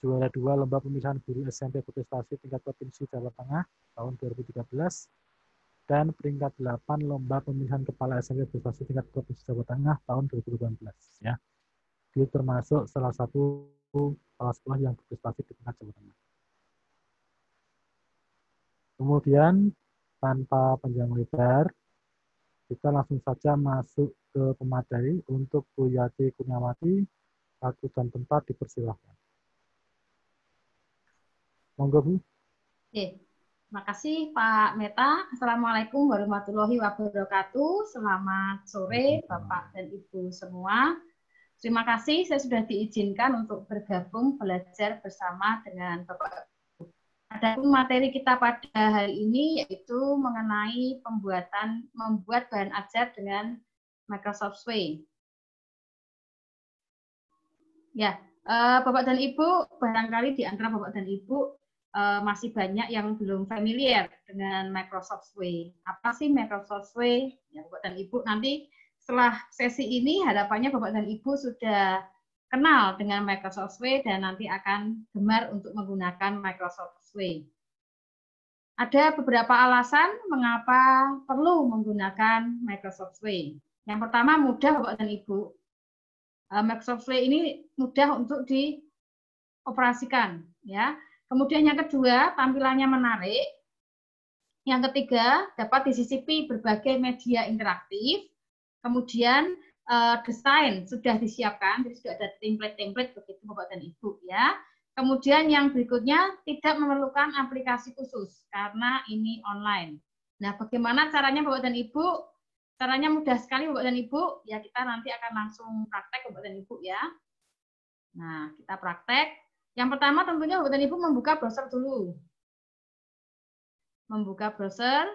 juara 2 Lomba Pemilihan Guru SMP Berprestasi tingkat Provinsi Jawa Tengah tahun 2013, dan peringkat 8 Lomba Pemilihan Kepala SMP Berprestasi tingkat Provinsi Jawa Tengah tahun 2018. Ya. Dia termasuk salah satu kepala sekolah yang berprestasi di tingkat Jawa Tengah. Kemudian, tanpa panjang lebar, kita langsung saja masuk ke pemateri untuk Bu Yati Kurniawati. Waktu dan tempat dipersilahkan. Monggo, Bu. Oke. Terima kasih Pak Meta. Assalamualaikum warahmatullahi wabarakatuh. Selamat sore Bapak dan Ibu semua. Terima kasih saya sudah diizinkan untuk bergabung belajar bersama dengan Bapak. Adapun materi kita pada hari ini yaitu mengenai membuat bahan ajar dengan Microsoft Sway. Ya, Bapak dan Ibu, barangkali di antara Bapak dan Ibu masih banyak yang belum familiar dengan Microsoft Sway. Apa sih Microsoft Sway? Ya, Bapak dan Ibu, nanti setelah sesi ini harapannya Bapak dan Ibu sudah kenal dengan Microsoft Sway dan nanti akan gemar untuk menggunakan Microsoft Sway. Ada beberapa alasan mengapa perlu menggunakan Microsoft Sway. Yang pertama, mudah Bapak dan Ibu. Microsoft Sway ini mudah untuk dioperasikan, ya. Kemudian yang kedua, tampilannya menarik. Yang ketiga, dapat disisipi berbagai media interaktif. Kemudian desain sudah disiapkan, jadi sudah ada template-template begitu Bapak dan Ibu, ya. Kemudian yang berikutnya tidak memerlukan aplikasi khusus karena ini online. Nah, bagaimana caranya Bapak dan Ibu? Caranya mudah sekali Bapak dan Ibu, ya kita nanti akan langsung praktek Bapak dan Ibu ya. Nah, kita praktek. Yang pertama tentunya Bapak dan Ibu membuka browser dulu. Membuka browser.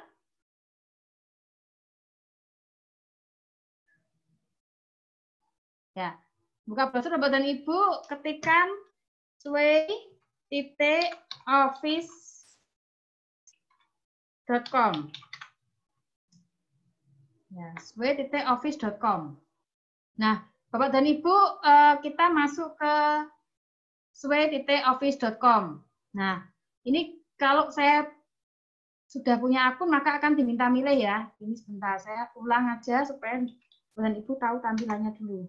Ya, buka browser Bapak dan Ibu, ketikkan sway.office.com. Ya, sway.office.com. Nah, Bapak dan Ibu, kita masuk ke sway.office.com. Nah, ini kalau saya sudah punya akun, maka akan diminta milih ya. Ini sebentar, saya ulang aja supaya Bapak dan Ibu tahu tampilannya dulu.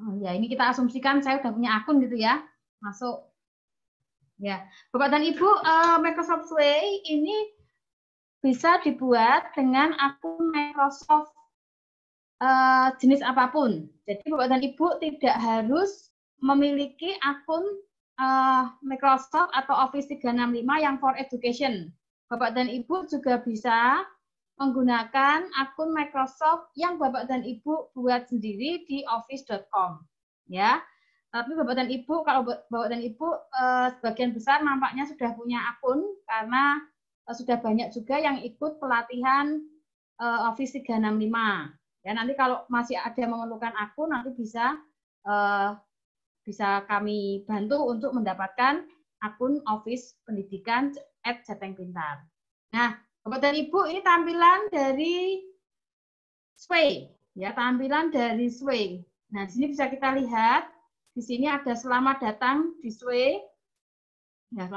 Oh, ya, ini kita asumsikan saya sudah punya akun gitu ya. Masuk. Ya, Bapak dan Ibu, Microsoft Sway ini bisa dibuat dengan akun Microsoft jenis apapun. Jadi Bapak dan Ibu tidak harus memiliki akun Microsoft atau Office 365 yang for education. Bapak dan Ibu juga bisa menggunakan akun Microsoft yang Bapak dan Ibu buat sendiri di office.com. Ya. Tapi Bapak dan Ibu, kalau Bapak dan Ibu sebagian besar nampaknya sudah punya akun karena sudah banyak juga yang ikut pelatihan Office 365. Ya, nanti kalau masih ada yang memerlukan akun, nanti bisa kami bantu untuk mendapatkan akun Office Pendidikan @jatengpintar. Nah, Bapak dan Ibu, ini tampilan dari Sway, ya, tampilan dari Sway. Nah, di sini bisa kita lihat, di sini ada selamat datang di Sway. Ya,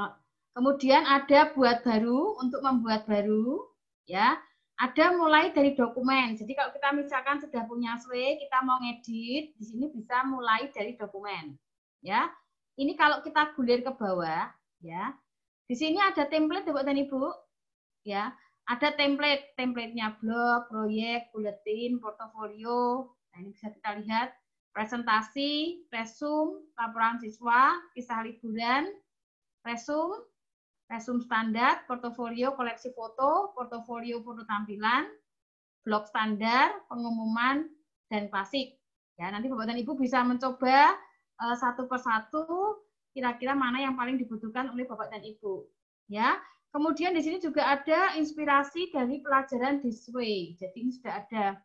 kemudian ada buat baru untuk membuat baru, ya. Ada mulai dari dokumen. Jadi kalau kita misalkan sudah punya Sway, kita mau ngedit, di sini bisa mulai dari dokumen, ya. Ini kalau kita gulir ke bawah, ya. Di sini ada template, Bapak dan Ibu. Ya, ada template-nya blog, proyek, buletin, portofolio. Nah, ini bisa kita lihat presentasi, resume, laporan siswa, kisah liburan, resume standar, portofolio koleksi foto, portofolio foto tampilan, blog standar, pengumuman, dan klasik. Ya, nanti Bapak dan Ibu bisa mencoba satu persatu kira-kira mana yang paling dibutuhkan oleh Bapak dan Ibu. Ya. Kemudian di sini juga ada inspirasi dari pelajaran di Sway. Jadi ini sudah ada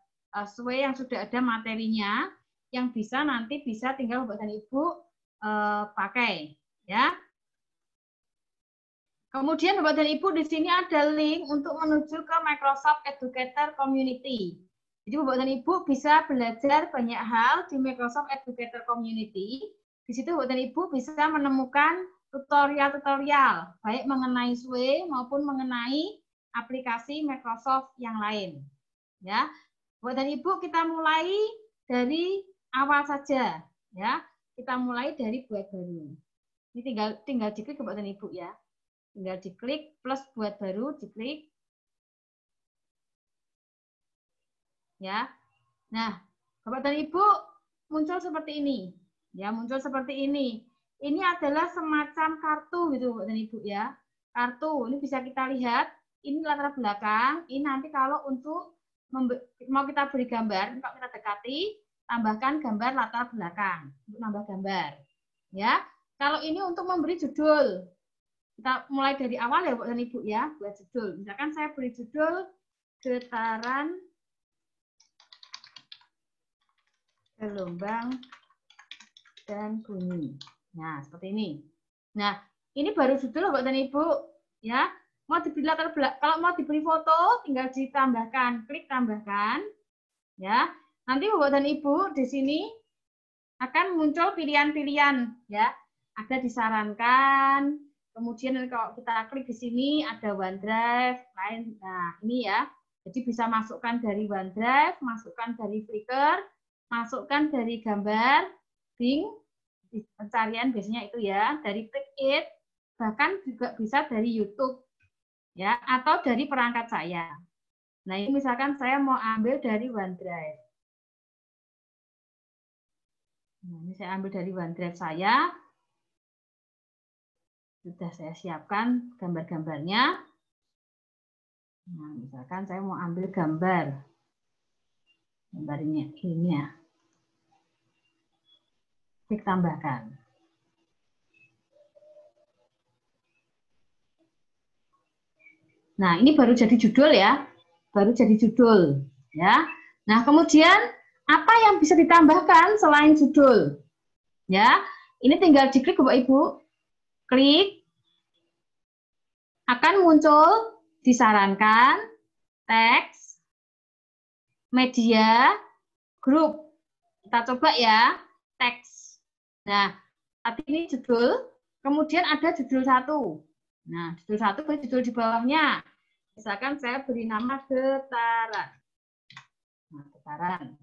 Sway yang sudah ada materinya yang nanti bisa tinggal Bapak dan Ibu pakai, ya. Kemudian Bapak dan Ibu di sini ada link untuk menuju ke Microsoft Educator Community. Jadi Bapak dan Ibu bisa belajar banyak hal di Microsoft Educator Community. Di situ Bapak dan Ibu bisa menemukan tutorial-tutorial, baik mengenai SWE maupun mengenai aplikasi Microsoft yang lain. Ya, Bapak dan Ibu, kita mulai dari awal saja. Ya, kita mulai dari buat baru. Ini tinggal diklik Bapak dan Ibu ya. Tinggal diklik plus buat baru, diklik. Ya. Nah, Bapak dan Ibu muncul seperti ini. Ya, muncul seperti ini. Ini adalah semacam kartu gitu Bapak dan Ibu ya. Kartu, ini bisa kita lihat, ini latar belakang, ini nanti kalau untuk mau kita beri gambar, kalau kita dekati, tambahkan gambar latar belakang untuk nambah gambar. Ya, kalau ini untuk memberi judul, kita mulai dari awal ya Bapak dan Ibu ya, buat judul. Misalkan saya beri judul getaran gelombang dan bunyi. Nah, seperti ini. Nah, ini baru judul Bapak dan Ibu ya. Mau diberi latar belakang, kalau mau diberi foto tinggal ditambahkan, klik tambahkan. Ya. Nanti Bapak dan Ibu di sini akan muncul pilihan-pilihan ya. Ada disarankan, kemudian kalau kita klik di sini ada OneDrive, lain. Nah, ini ya. Jadi bisa masukkan dari OneDrive, masukkan dari Flickr, masukkan dari gambar, Bing, pencarian biasanya itu ya, dari Pickit, bahkan juga bisa dari YouTube. Ya, atau dari perangkat saya. Nah, ini misalkan saya mau ambil dari OneDrive. Nah, ini saya ambil dari OneDrive saya. Sudah saya siapkan gambar-gambarnya. Nah, misalkan saya mau ambil gambar. Gambarnya ini ya. Klik tambahkan. Nah, ini baru jadi judul ya. Baru jadi judul ya. Nah, kemudian apa yang bisa ditambahkan selain judul? Ya, ini tinggal diklik Bapak Ibu. Klik. Akan muncul disarankan, teks, media, grup. Kita coba ya, teks. Nah, tadi ini judul, kemudian ada judul 1. Nah, judul 1 itu judul di bawahnya. Misalkan saya beri nama getaran. Nah, getaran.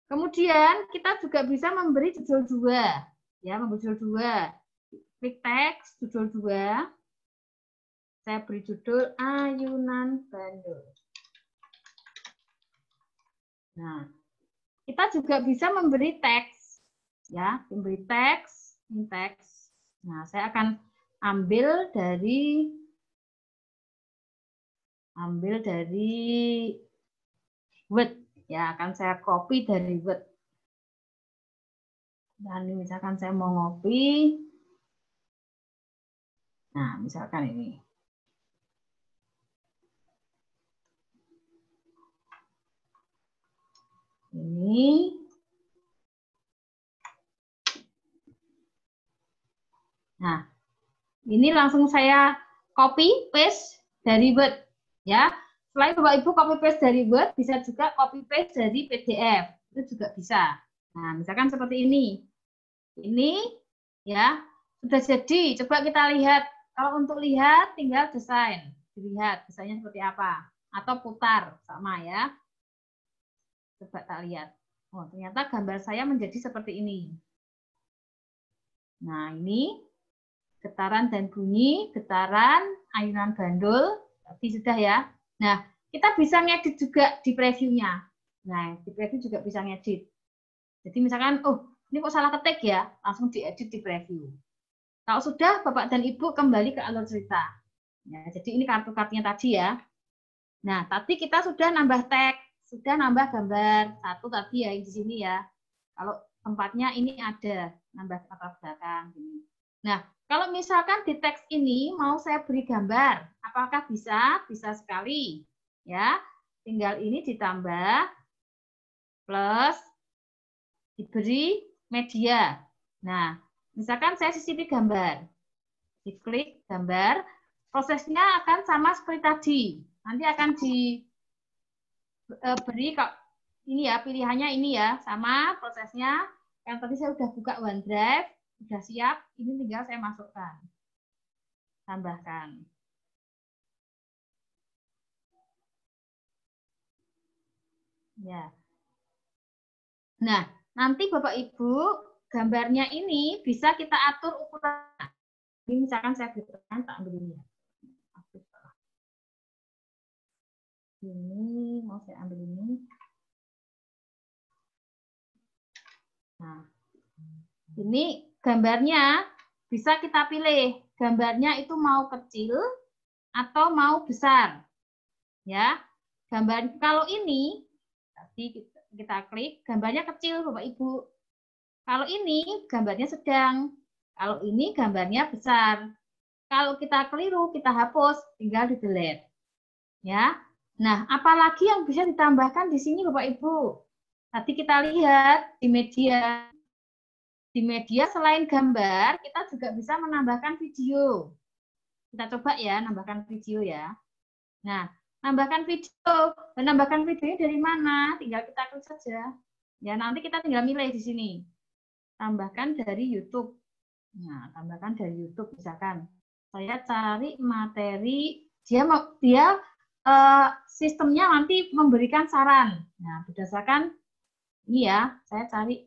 Kemudian kita juga bisa memberi judul 2. Ya, memberi judul 2. Klik teks, judul 2. Saya beri judul Ayunan Bandul. Nah, kita juga bisa memberi teks. Ya, memberi teks, ini teks. Nah, saya akan ambil dari Word. Ya, akan saya copy dari Word. Dan misalkan saya mau ngopi. Nah, misalkan ini. Ini. Nah, ini langsung saya copy paste dari Word. Ya, selain Bapak Ibu copy paste dari Word, bisa juga copy paste dari PDF. Itu juga bisa. Nah, misalkan seperti ini. Ini ya sudah jadi. Coba kita lihat. Kalau untuk lihat tinggal desain. Dilihat desainnya seperti apa. Atau putar sama ya. Coba kita lihat. Oh, ternyata gambar saya menjadi seperti ini. Nah, ini getaran dan bunyi, getaran, ayunan bandul. Tadi sudah ya. Nah, kita bisa ngedit juga di previewnya. Nah, di preview juga bisa ngedit. Jadi misalkan, oh ini kok salah ketik ya, langsung diedit di preview. Kalau sudah, Bapak dan Ibu kembali ke alur cerita. Ya, jadi ini kartu-kartunya tadi ya. Nah, tadi kita sudah nambah teks, sudah nambah gambar. 1 tadi ya, yang di sini ya. Kalau tempatnya ini ada, nambah latar belakang. Nah, kalau misalkan di teks ini mau saya beri gambar, apakah bisa? Bisa sekali. Ya, tinggal ini ditambah, plus, diberi media. Nah, misalkan saya sisipi gambar. Diklik gambar, prosesnya akan sama seperti tadi. Nanti akan diberi ini ya, pilihannya ini ya, sama prosesnya. Yang tadi saya udah buka OneDrive, udah siap, ini tinggal saya masukkan. Tambahkan. Ya. Nah, nanti Bapak Ibu, gambarnya ini bisa kita atur ukuran. Ini misalkan saya butuhkan, tak ambil ini ya. Ini mau saya ambil ini. Nah, ini gambarnya bisa kita pilih. Gambarnya itu mau kecil atau mau besar. Ya. Gambar kalau ini tadi kita klik, gambarnya kecil Bapak Ibu. Kalau ini gambarnya sedang. Kalau ini gambarnya besar. Kalau kita keliru, kita hapus, tinggal di delete. Ya. Nah, apalagi yang bisa ditambahkan di sini Bapak Ibu? Tadi kita lihat di media. Di media selain gambar, kita juga bisa menambahkan video. Kita coba ya, nambahkan video ya. Nah, nambahkan video. Dan nambahkan videonya dari mana? Tinggal kita klik saja. Ya, nanti kita tinggal milih di sini. Tambahkan dari YouTube. Nah, tambahkan dari YouTube misalkan. Saya cari materi, dia sistemnya nanti memberikan saran. Nah, berdasarkan ini ya, saya cari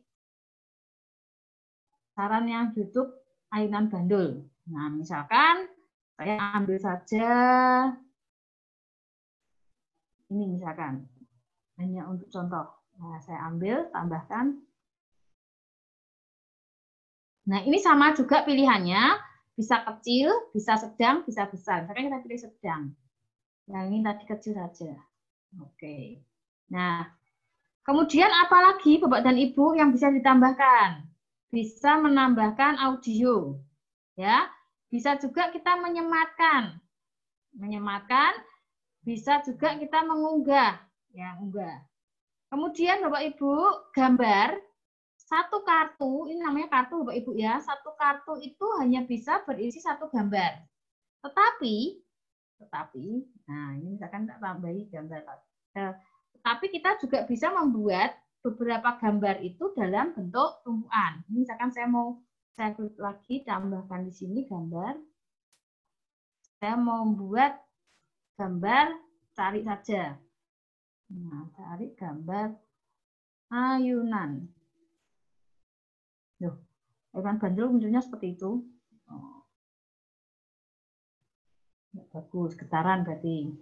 saran yang YouTube ayunan bandul. Nah, misalkan saya ambil saja ini misalkan, hanya untuk contoh. Nah, saya ambil, tambahkan. Nah, ini sama juga pilihannya, bisa kecil, bisa sedang, bisa besar. Misalkan kita pilih sedang. Yang ini tadi kecil saja. Oke. Nah, kemudian apalagi Bapak dan Ibu yang bisa ditambahkan? Bisa menambahkan audio. Ya, bisa juga kita menyematkan. Menyematkan, bisa juga kita mengunggah. Ya, unggah. Kemudian Bapak Ibu, gambar satu kartu, ini namanya kartu Bapak Ibu ya, satu kartu itu hanya bisa berisi satu gambar. Tetapi, nah ini misalkan tak tambahi gambar. Tapi kita juga bisa membuat beberapa gambar itu dalam bentuk tumpuan. Ini misalkan saya klik lagi, tambahkan di sini gambar. Saya mau membuat gambar, cari saja. Nah, cari gambar ayunan. Loh, ayunan bandul munculnya seperti itu. Oh. Bagus, getaran berarti.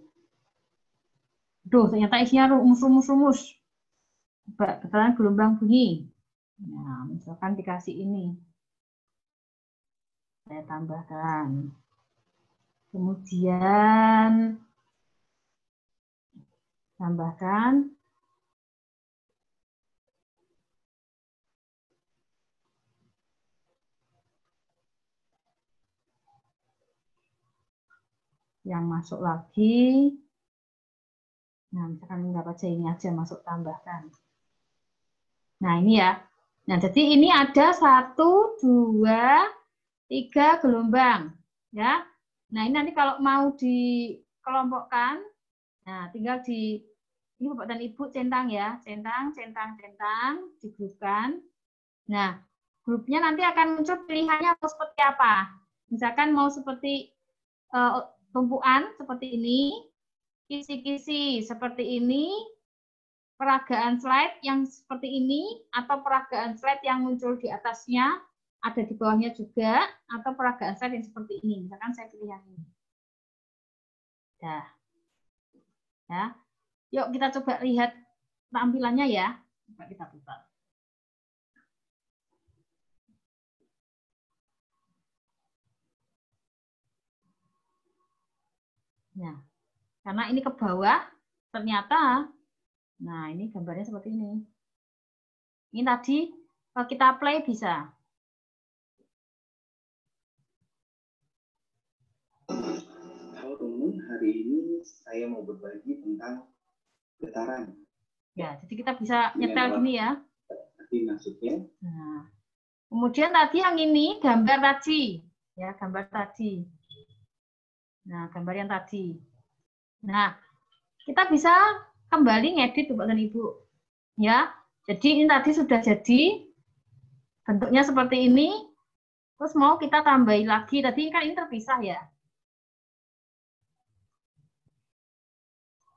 Duh, ternyata isinya rumus-rumus. Getaran gelombang bunyi. Nah, misalkan dikasih ini. Saya tambahkan. Kemudian tambahkan yang masuk lagi. Nah, misalkan nggak aja ini aja masuk tambahkan. Nah, ini ya. Nah, jadi ini ada 1, 2, 3 gelombang. Ya. Nah, ini nanti kalau mau dikelompokkan, nah tinggal ini Bapak dan Ibu centang ya. Centang, digrupkan. Nah, grupnya nanti akan muncul pilihannya mau seperti apa. Misalkan mau seperti tumpuan seperti ini, kisi-kisi seperti ini, peragaan slide yang seperti ini, atau peragaan slide yang muncul di atasnya, ada di bawahnya juga, atau peragaan slide yang seperti ini. Misalkan saya pilih yang ini. Dah. Ya. Yuk kita coba lihat tampilannya ya. Coba kita putar. Nah, karena ini ke bawah, ternyata, nah ini gambarnya seperti ini. Ini tadi kalau kita play bisa. Halo teman, hari ini saya mau berbagi tentang getaran. Ya, jadi kita bisa nyetel gini ya. Tadi maksudnya. Nah, kemudian tadi yang ini gambar tadi, ya gambar tadi. Nah, gambar yang tadi. Nah, kita bisa kembali ngedit Bapak dan Ibu. Ya, jadi ini tadi sudah jadi bentuknya seperti ini. Terus mau kita tambahin lagi, tadi kan ini terpisah ya.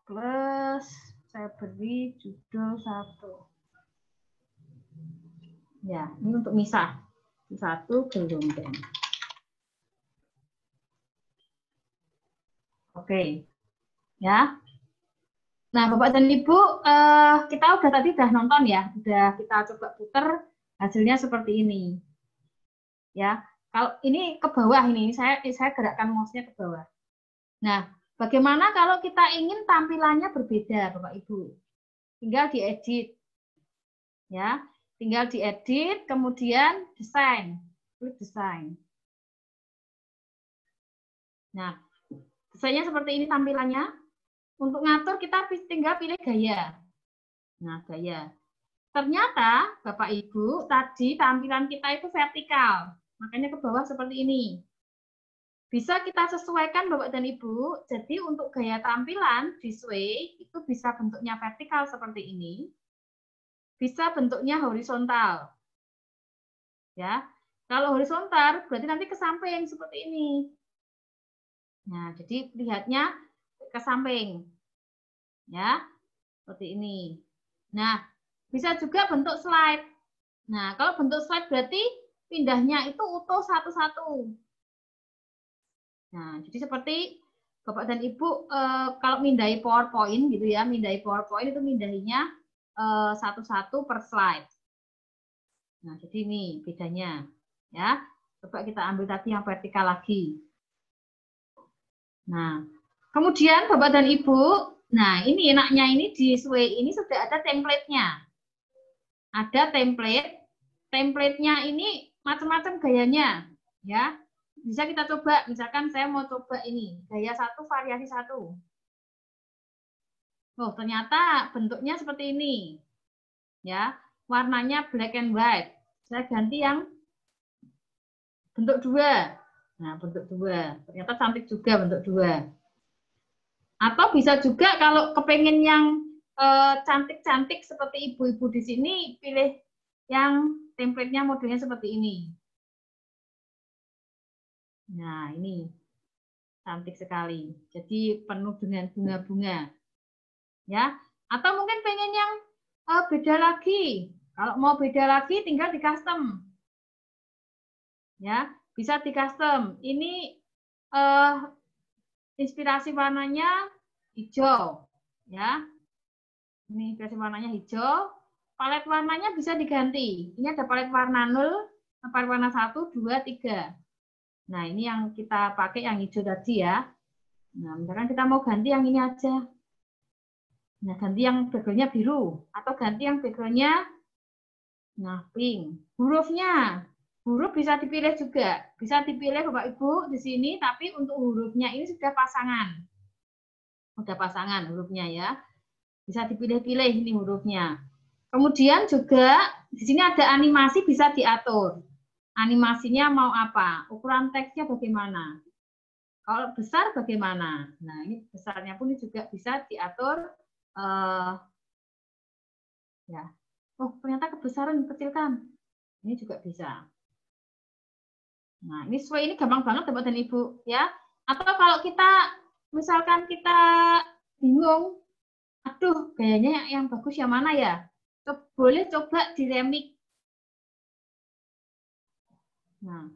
Plus saya beri judul 1. Ya, ini untuk misah. 1 gelombang. Oke. Ya. Nah, Bapak dan Ibu, kita tadi udah nonton ya, udah kita coba puter, hasilnya seperti ini. Ya, kalau ini ke bawah ini, saya gerakkan mouse-nya ke bawah. Nah, bagaimana kalau kita ingin tampilannya berbeda, Bapak Ibu? Tinggal diedit. Ya, tinggal diedit, kemudian desain. Klik desain. Nah, desainnya seperti ini tampilannya. Untuk ngatur kita tinggal pilih gaya. Nah, gaya. Ternyata Bapak Ibu tadi tampilan kita itu vertikal. Makanya ke bawah seperti ini. Bisa kita sesuaikan Bapak dan Ibu. Jadi untuk gaya tampilan di Sway itu bisa bentuknya vertikal seperti ini. Bisa bentuknya horizontal. Ya. Kalau horizontal berarti nanti ke samping seperti ini. Nah, jadi lihatnya ke samping. Ya. Seperti ini. Nah, bisa juga bentuk slide. Nah, kalau bentuk slide berarti pindahnya itu utuh satu-satu. Nah, jadi seperti Bapak dan Ibu kalau mindai PowerPoint gitu ya, mindai PowerPoint itu mindahinya satu-satu per slide. Nah, jadi ini bedanya ya. Coba kita ambil tadi yang vertikal lagi. Nah, kemudian Bapak dan Ibu, nah ini enaknya ini di Sway ini sudah ada template-nya. Ada template-nya ini macam-macam gayanya ya. Bisa kita coba, misalkan saya mau coba ini gaya 1 variasi 1. Oh, ternyata bentuknya seperti ini ya, warnanya black and white. Saya ganti yang bentuk 2. Nah, bentuk 2 ternyata cantik juga bentuk 2. Atau bisa juga kalau kepengen yang cantik-cantik seperti ibu-ibu di sini, pilih yang template-nya modelnya seperti ini. Nah, ini cantik sekali. Jadi penuh dengan bunga-bunga. Ya. Atau mungkin pengen yang beda lagi. Kalau mau beda lagi tinggal di custom. Ya, bisa di custom. Ini inspirasi warnanya hijau. Ya. Ini inspirasi warnanya hijau. Palet warnanya bisa diganti. Ini ada palet warna 0, palet warna 1, 2, 3. Nah, ini yang kita pakai yang hijau tadi ya. Nah, misalkan kita mau ganti yang ini aja. Nah, ganti yang background-nya biru. Atau ganti yang background-nya pink. Hurufnya. Huruf bisa dipilih juga. Bisa dipilih Bapak Ibu di sini, tapi untuk hurufnya ini sudah pasangan. Sudah pasangan hurufnya ya. Bisa dipilih-pilih ini hurufnya. Kemudian juga di sini ada animasi bisa diatur. Animasinya mau apa? Ukuran teksnya bagaimana? Kalau besar bagaimana? Nah, ini besarnya pun juga bisa diatur. Ya. Oh, ternyata kebesaran, kecilkan. Ini juga bisa. Nah, ini Sway ini gampang banget Bapak dan Ibu ya. Atau kalau kita misalkan kita bingung, aduh gayanya yang bagus yang mana ya? Boleh coba di remix. Nah,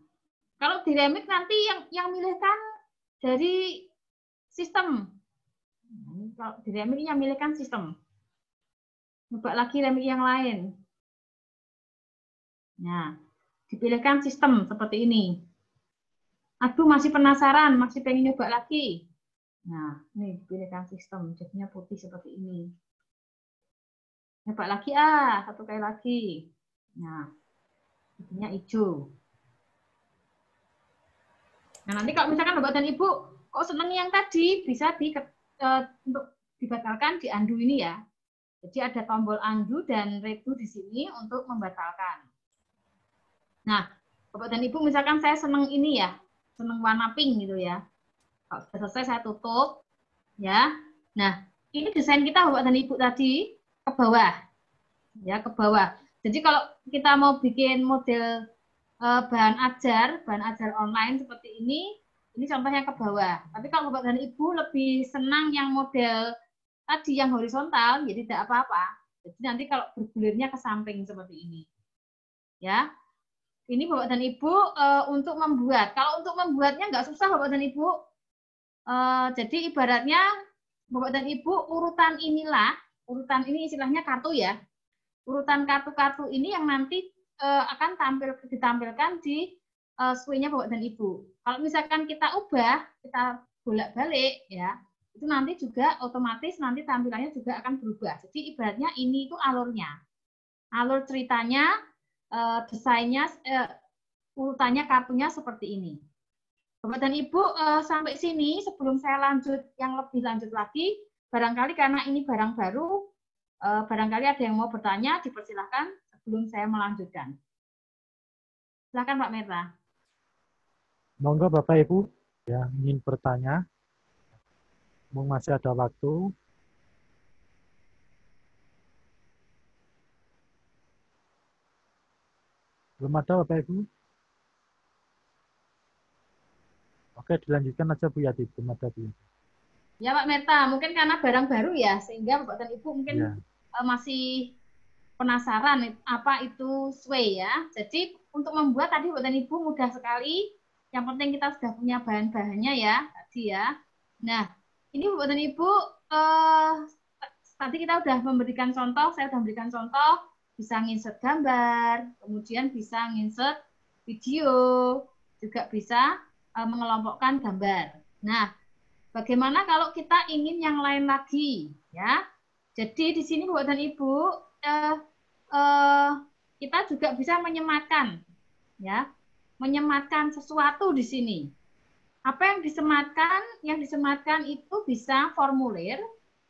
kalau di remix nanti yang milihkan dari sistem. Nah, kalau di remix yang milihkan sistem. Coba lagi remix yang lain. Nah, dipilihkan sistem seperti ini. Aduh, masih penasaran, masih pengen nyoba lagi. Nah, ini dipilihkan sistem, jadinya putih seperti ini. Nyoba lagi, satu kali lagi. Nah, jadinya hijau. Nah, nanti kalau misalkan Bapak dan Ibu kok seneng yang tadi, bisa untuk dibatalkan di undo ini ya. Jadi ada tombol undo dan redo di sini untuk membatalkan. Nah, Bapak dan Ibu misalkan saya seneng ini ya, seneng warna pink gitu ya. Kalau sudah selesai saya tutup ya. Nah, ini desain kita Bapak dan Ibu tadi ke bawah. ya ke bawah. Jadi kalau kita mau bikin model bahan ajar online seperti ini contohnya ke bawah. Tapi kalau Bapak dan Ibu lebih senang yang model tadi yang horizontal, jadi tidak apa-apa. Jadi nanti kalau bergulirnya ke samping seperti ini. Ya, ini Bapak dan Ibu untuk membuat. Kalau untuk membuatnya nggak susah Bapak dan Ibu. Jadi ibaratnya Bapak dan Ibu urutan urutan ini istilahnya kartu ya. Urutan kartu-kartu ini yang nanti akan ditampilkan di sway-nya Bapak dan Ibu. Kalau misalkan kita ubah, kita bolak-balik ya, itu nanti juga otomatis nanti tampilannya juga akan berubah. Jadi ibaratnya ini itu alurnya. Alur ceritanya, desainnya, urutannya kartunya seperti ini. Bapak dan Ibu sampai sini sebelum saya lanjut yang lebih lanjut lagi, barangkali karena ini barang baru, barangkali ada yang mau bertanya, dipersilahkan sebelum saya melanjutkan. Silakan Pak Merta. Monggo Bapak Ibu yang ingin bertanya, masih ada waktu. Belum ada Bapak Ibu? Oke, dilanjutkan aja Bu Yati, belum ada Bu. Ya Pak Merta, mungkin karena barang baru ya, sehingga Bapak dan Ibu mungkin Ya. Masih penasaran apa itu sway ya. Jadi untuk membuat tadi Bapak dan Ibu mudah sekali. Yang penting kita sudah punya bahan-bahannya ya tadi ya. Nah, ini Bapak dan Ibu tadi kita sudah memberikan contoh, saya sudah memberikan contoh, bisa nginsert gambar, kemudian bisa nginsert video, juga bisa mengelompokkan gambar. Nah, bagaimana kalau kita ingin yang lain lagi ya? Jadi di sini Bapak dan Ibu kita juga bisa menyematkan ya, menyematkan sesuatu di sini. Apa yang disematkan? Yang disematkan itu bisa formulir,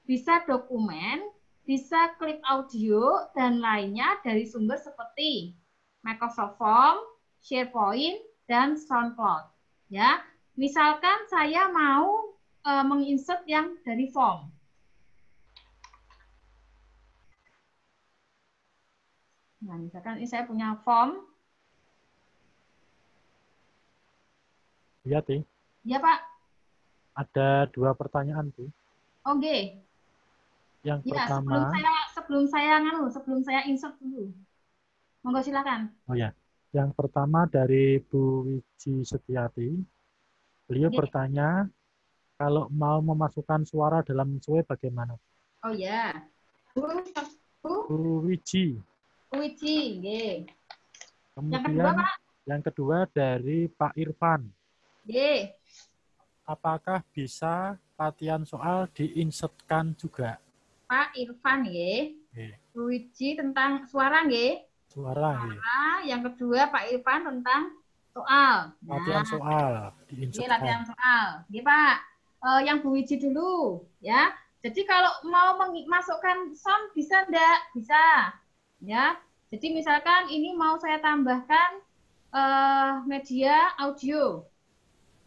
bisa dokumen, bisa klip audio dan lainnya dari sumber seperti Microsoft Form, SharePoint, dan SoundCloud. Ya, misalkan saya mau menginsert yang dari form. Nah, misalkan ini saya punya form. Iya, Ti. Iya, Pak. Ada 2 pertanyaan, Bu. Oke. Yang Ya, pertama. sebelum saya insert dulu. Monggo silakan. Oh ya. Yang pertama dari Bu Wiji Setiati. Beliau bertanya, kalau mau memasukkan suara dalam sway bagaimana? Oh ya. Bu Wiji. Bu Wiji, nggih. Kemudian yang kedua dari Pak Irfan. Nggih. Apakah bisa latihan soal diinsertkan juga? Pak Irfan nggih. Bu Wiji tentang suara nggih. Suara. Yang kedua Pak Irfan tentang soal. Latihan soal diinsertkan. Latihan soal. Nggih, Pak. Yang Bu Wiji dulu ya. Jadi kalau mau memasukkan sound bisa enggak? Bisa. Ya. Jadi misalkan ini mau saya tambahkan media audio.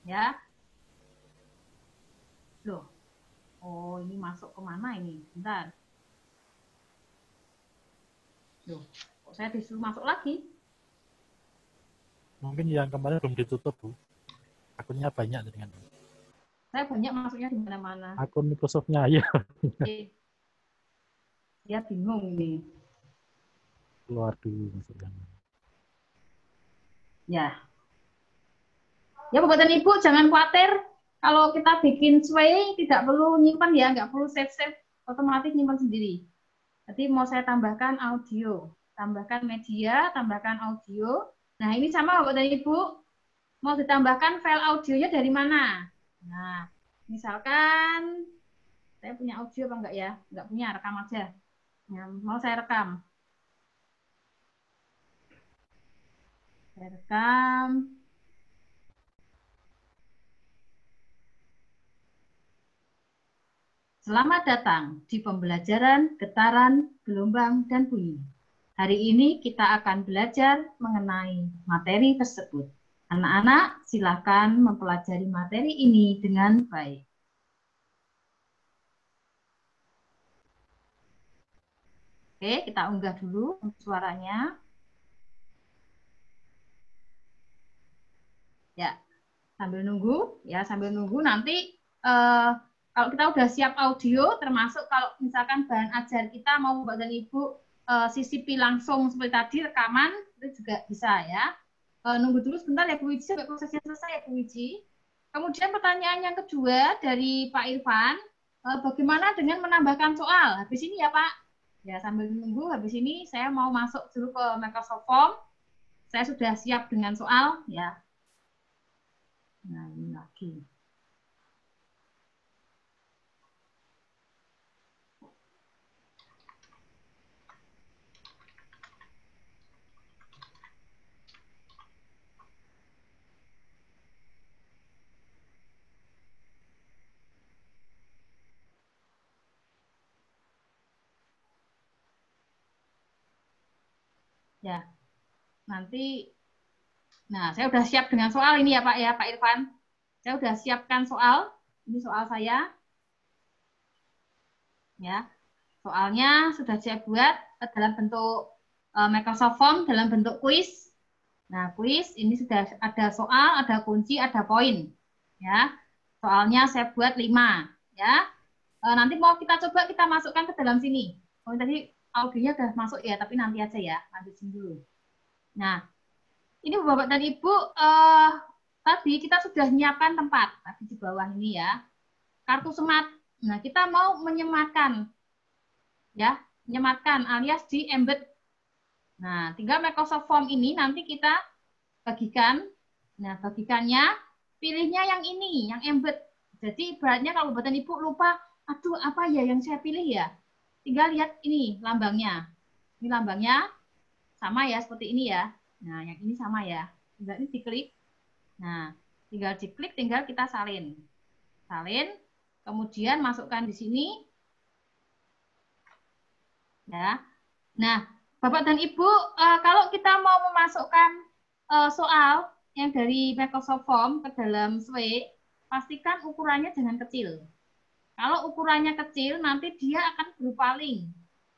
Ya. Loh. Oh, ini masuk kemana ini? Bentar. Loh, kok saya disuruh masuk lagi? Mungkin yang kemarin belum ditutup, Bu. Akunnya banyak dengan. Saya banyak masuknya di mana-mana. Akun Microsoft-nya ya. Dia bingung ini. Keluar dulu maksudnya. Ya. Ya, Bapak dan Ibu jangan khawatir kalau kita bikin sway tidak perlu nyimpan ya, nggak perlu save, otomatis nyimpan sendiri. Jadi mau saya tambahkan audio, tambahkan media, tambahkan audio. Nah, ini sama Bapak dan Ibu, mau ditambahkan file audionya dari mana? Nah, misalkan saya punya audio apa enggak ya? Enggak punya, rekam aja. Nah, mau saya rekam. Saya rekam. Selamat datang di pembelajaran getaran, gelombang, dan bunyi. Hari ini kita akan belajar mengenai materi tersebut. Anak-anak, silakan mempelajari materi ini dengan baik. Oke, kita unggah dulu suaranya. Ya, sambil nunggu nanti kalau kita udah siap audio, termasuk kalau misalkan bahan ajar kita mau Bapak dan Ibu sisipi langsung seperti tadi rekaman itu juga bisa ya. Nunggu dulu sebentar ya Bu Wiji sampai prosesnya selesai ya Bu Wiji. Kemudian pertanyaan yang kedua dari Pak Irfan, bagaimana dengan menambahkan soal? Habis ini ya Pak. Ya sambil menunggu habis ini saya mau masuk dulu ke Microsoft Form. Saya sudah siap dengan soal ya. Nah, ini lagi. Ya, nanti. Nah, saya sudah siap dengan soal ini ya Pak Irfan. Saya sudah siapkan soal. Ini soal saya. Ya, soalnya sudah saya buat dalam bentuk Microsoft Form, dalam bentuk kuis. Nah, kuis ini sudah ada soal, ada kunci, ada poin. Ya, soalnya saya buat 5. Ya, nanti mau kita coba kita masukkan ke dalam sini. Oh, tadi audionya sudah masuk ya, tapi nanti aja ya, lanjutin dulu. Nah, ini Bapak dan Ibu, tadi kita sudah menyiapkan tempat tadi di bawah ini ya, kartu semat. Nah, kita mau menyematkan, ya, menyematkan alias di embed. Nah, tinggal Microsoft Form ini nanti kita bagikan. Nah, bagikannya pilihnya yang ini, yang embed. Jadi ibaratnya kalau Bapak dan Ibu lupa, aduh apa ya yang saya pilih ya, tinggal lihat ini lambangnya. Ini lambangnya sama ya seperti ini ya. Nah, yang ini sama ya. Tinggal ini diklik. Nah, tinggal diklik, tinggal kita salin. Salin, kemudian masukkan di sini. Ya. Nah, Bapak dan Ibu, kalau kita mau memasukkan soal yang dari Microsoft Form ke dalam SWE, pastikan ukurannya jangan kecil. Kalau ukurannya kecil, nanti dia akan berupa link.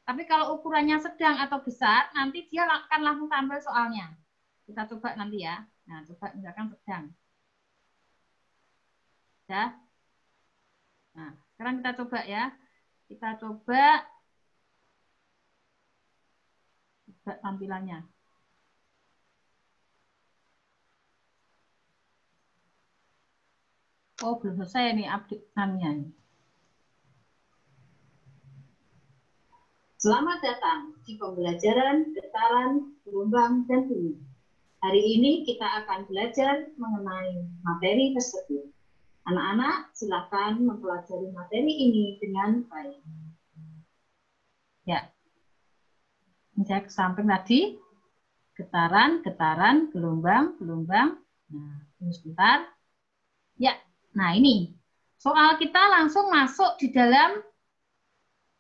Tapi kalau ukurannya sedang atau besar, nanti dia akan langsung tampil soalnya. Kita coba nanti ya. Nah, coba misalkan sedang. Ya. Nah, sekarang kita coba ya. Kita coba tampilannya. Oh, belum selesai nih update-nya. Selamat datang di pembelajaran getaran, gelombang, dan bunyi. Hari ini kita akan belajar mengenai materi tersebut. Anak-anak, silakan mempelajari materi ini dengan baik. Ya, ini saya ke samping tadi. Getaran, getaran, gelombang, gelombang. Nah, tunggu sebentar. Ya, nah ini. Soal kita langsung masuk di dalam,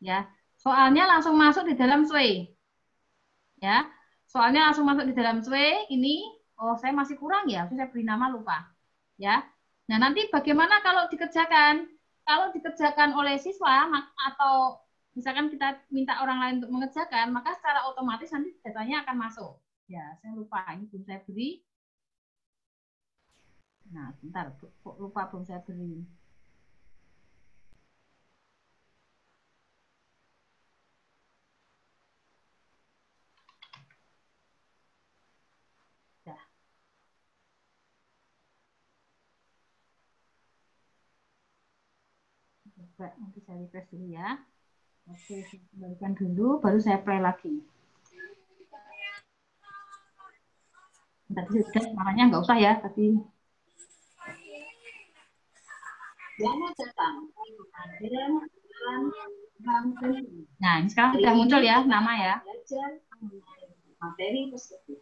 ya, soalnya langsung masuk di dalam SWE. Ya, soalnya langsung masuk di dalam SWE. Ini, oh saya masih kurang ya, saya beri nama lupa. Ya, nah nanti bagaimana kalau dikerjakan? Kalau dikerjakan oleh siswa atau misalkan kita minta orang lain untuk mengerjakan, maka secara otomatis nanti datanya akan masuk. Ya, saya lupa, ini belum saya beri. Nah, bentar, lupa belum saya beri. Ya. Coba nanti saya refresh dulu ya. Oke, saya kembalikan dulu, baru saya play lagi. Tadi sudah, namanya nggak usah ya, tadi. Selamat datang di pembelajaran getaran, gelombang, dan bunyi. Nah, ini sekarang sudah muncul ya, nama ya. Belajar mengenai materi tersebut.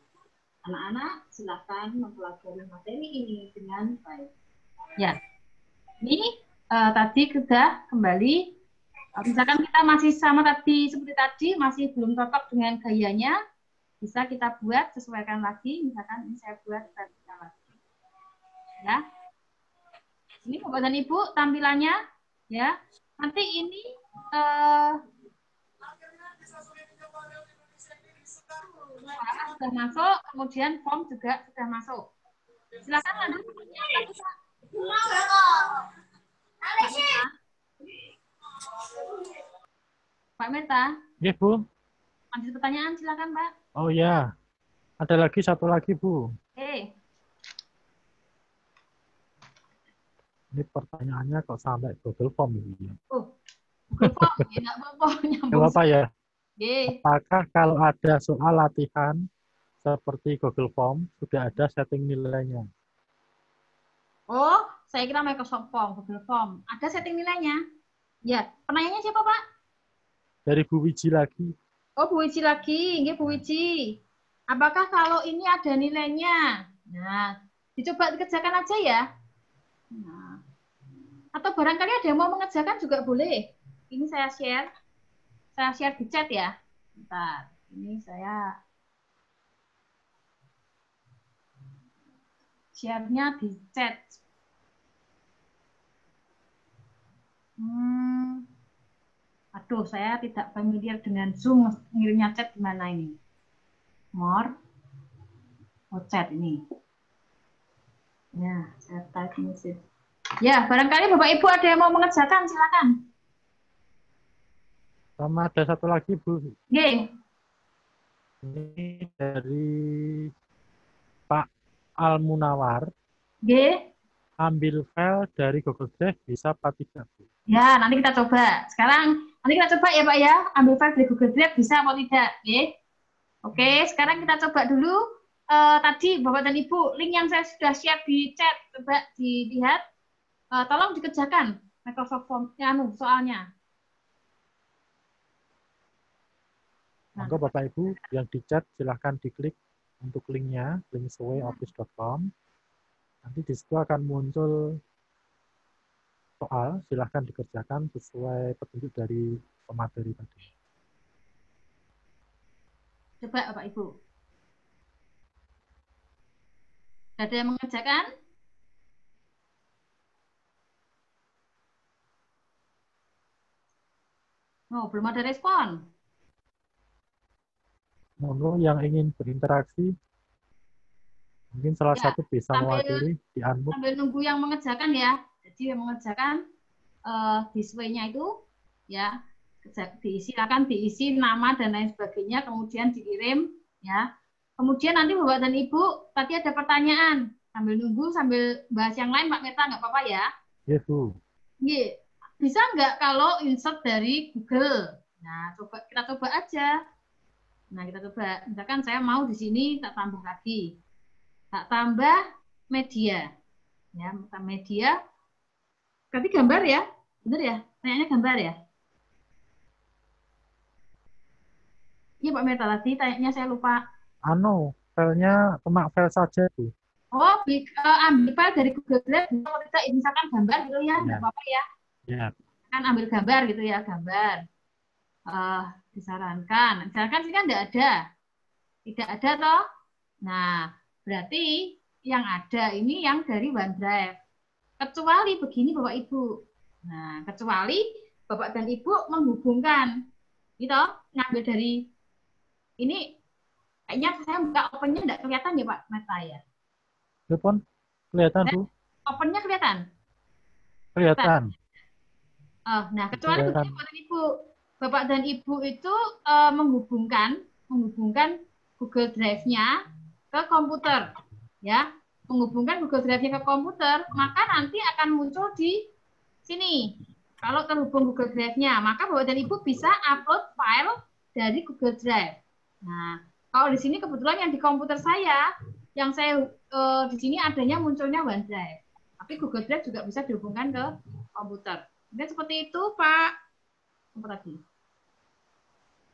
Anak-anak, silakan mempelajari materi ini dengan baik. Ya, ini tadi sudah kembali. Misalkan kita masih sama tadi seperti tadi, masih belum cocok dengan gayanya, bisa kita buat sesuaikan lagi. Misalkan ini saya buat vertikal lagi. Ya, ini Bapak dan Ibu tampilannya, ya. Nanti ini sudah masuk, kemudian form juga sudah masuk. Silakan lanjut. Pak Meta, Ya, Bu. lanjut pertanyaan, silakan Pak. Oh ya, ada lagi satu lagi, Bu. Oke. Ini pertanyaannya kok sampai Google Form ini. Oh, Google Form, ya nggak apa-apa, Gak nyambung. apa-apa ya. Oke. Apakah kalau ada soal latihan seperti Google Form, sudah ada setting nilainya? Oh, saya kira Microsoft Form, Google Form. Ada setting nilainya? Ya, penanyanya siapa Pak? Dari Bu Wiji lagi. Oh, Bu Wiji lagi. Nggih, Bu Wiji. Apakah kalau ini ada nilainya? Nah, dicoba dikerjakan aja ya. Nah, atau barangkali ada yang mau mengerjakan juga boleh. Ini saya share. Saya share di chat ya. Bentar. Ini saya share-nya di chat. Aduh, saya tidak familiar dengan Zoom. Ngirimnya chat gimana ini? More. Oh, chat ini. Ya, saya type message. Ya, barangkali Bapak Ibu ada yang mau mengerjakan, silakan. Sama ada satu lagi, Bu. Oke. Ini dari Pak Al-Munawar. Oke. Ambil file dari Google Drive bisa apa tidak, Bu? Ya, nanti kita coba. Sekarang, nanti kita coba ya Pak ya. Ambil file dari Google Drive bisa atau tidak. Oke. Oke, sekarang kita coba dulu. Tadi Bapak dan Ibu, link yang saya sudah share di chat. Coba dilihat. Tolong dikerjakan Microsoft Form soalnya. Monggo Bapak Ibu yang di chat silahkan diklik untuk linknya, linkswayoffice.com. Nanti di situ akan muncul soal, silahkan dikerjakan sesuai petunjuk dari pemateri tadi. Coba Bapak Ibu. Ada yang mengerjakan? Oh, belum ada respon. Monggo yang ingin berinteraksi, mungkin salah satu bisa mewakili di unmute. Sambil nunggu yang mengerjakan ya. Jadi yang mengerjakan display-nya itu ya silakan diisi nama dan lain sebagainya, kemudian dikirim ya. Kemudian nanti Bapak dan Ibu tadi ada pertanyaan, sambil nunggu sambil bahas yang lain Pak Meta, nggak apa-apa ya? Yes, Bu. Iya. Bisa nggak kalau insert dari Google? Nah, kita coba aja. Nah, kita coba. Misalkan saya mau di sini tak tambah lagi. Tak tambah media. Ya, media. Berarti gambar ya? Benar ya? Tanyanya gambar ya? Iya Pak Meta, tadi tanyanya saya lupa. Filenya cuma file saja, Bu. Oh, ambil file dari Google Drive, kalau tidak misalkan gambar gitu ya, nggak apa-apa ya. Ya. Kan ambil gambar gitu ya, gambar. Disarankan. Misalkan sih kan tidak ada toh. Nah, berarti yang ada ini yang dari OneDrive. Kecuali begini Bapak Ibu. Nah, kecuali Bapak dan Ibu menghubungkan, gitu, ngambil dari ini. Kayaknya saya buka opennya nggak kelihatan ya Pak Meta ya. Telepon kelihatan, Bu? Opennya kelihatan? Kelihatan. Nah, kecuali begini Bapak dan Ibu. Bapak dan Ibu itu menghubungkan Google Drive-nya ke komputer, ya. Menghubungkan Google Drive-nya ke komputer, maka nanti akan muncul di sini. Kalau terhubung Google Drive-nya, maka Bapak dan Ibu bisa upload file dari Google Drive. Nah, kalau di sini kebetulan yang di komputer saya, yang saya di sini adanya munculnya OneDrive. Tapi Google Drive juga bisa dihubungkan ke komputer. Jadi seperti itu, Pak. Apa lagi?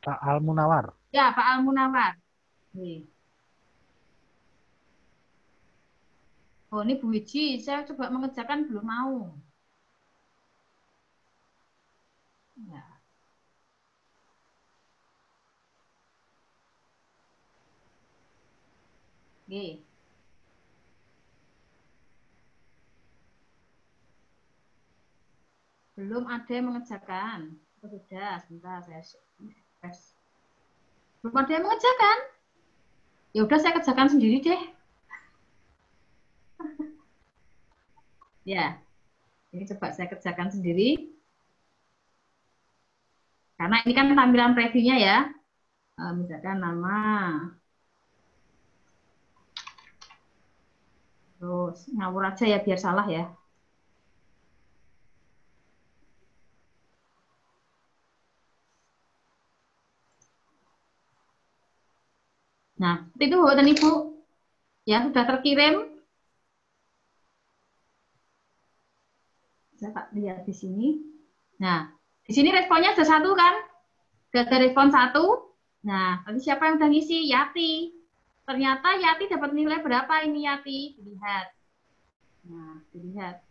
Pak Al-Munawar. Ya, Pak Al-Munawar. Oh, ini Bu Wiji. Saya coba mengerjakan belum mau. Ya. Oke. Belum ada yang mengerjakan. Oh, sudah, sebentar saya press. Belum ada yang mengerjakan? Ya udah saya kerjakan sendiri deh. Ya, ini coba saya kerjakan sendiri. Karena ini kan tampilan previewnya ya. Misalkan nama. Terus ngawur aja ya biar salah ya. Nah, itu Bapak dan Ibu ya sudah terkirim. Saya tak lihat di sini. Nah, di sini responnya ada satu kan? Sudah ada respon satu. Nah, tadi siapa yang udah ngisi? Yati. Ternyata Yati dapat nilai berapa ini Yati? Dilihat. Nah, dilihat.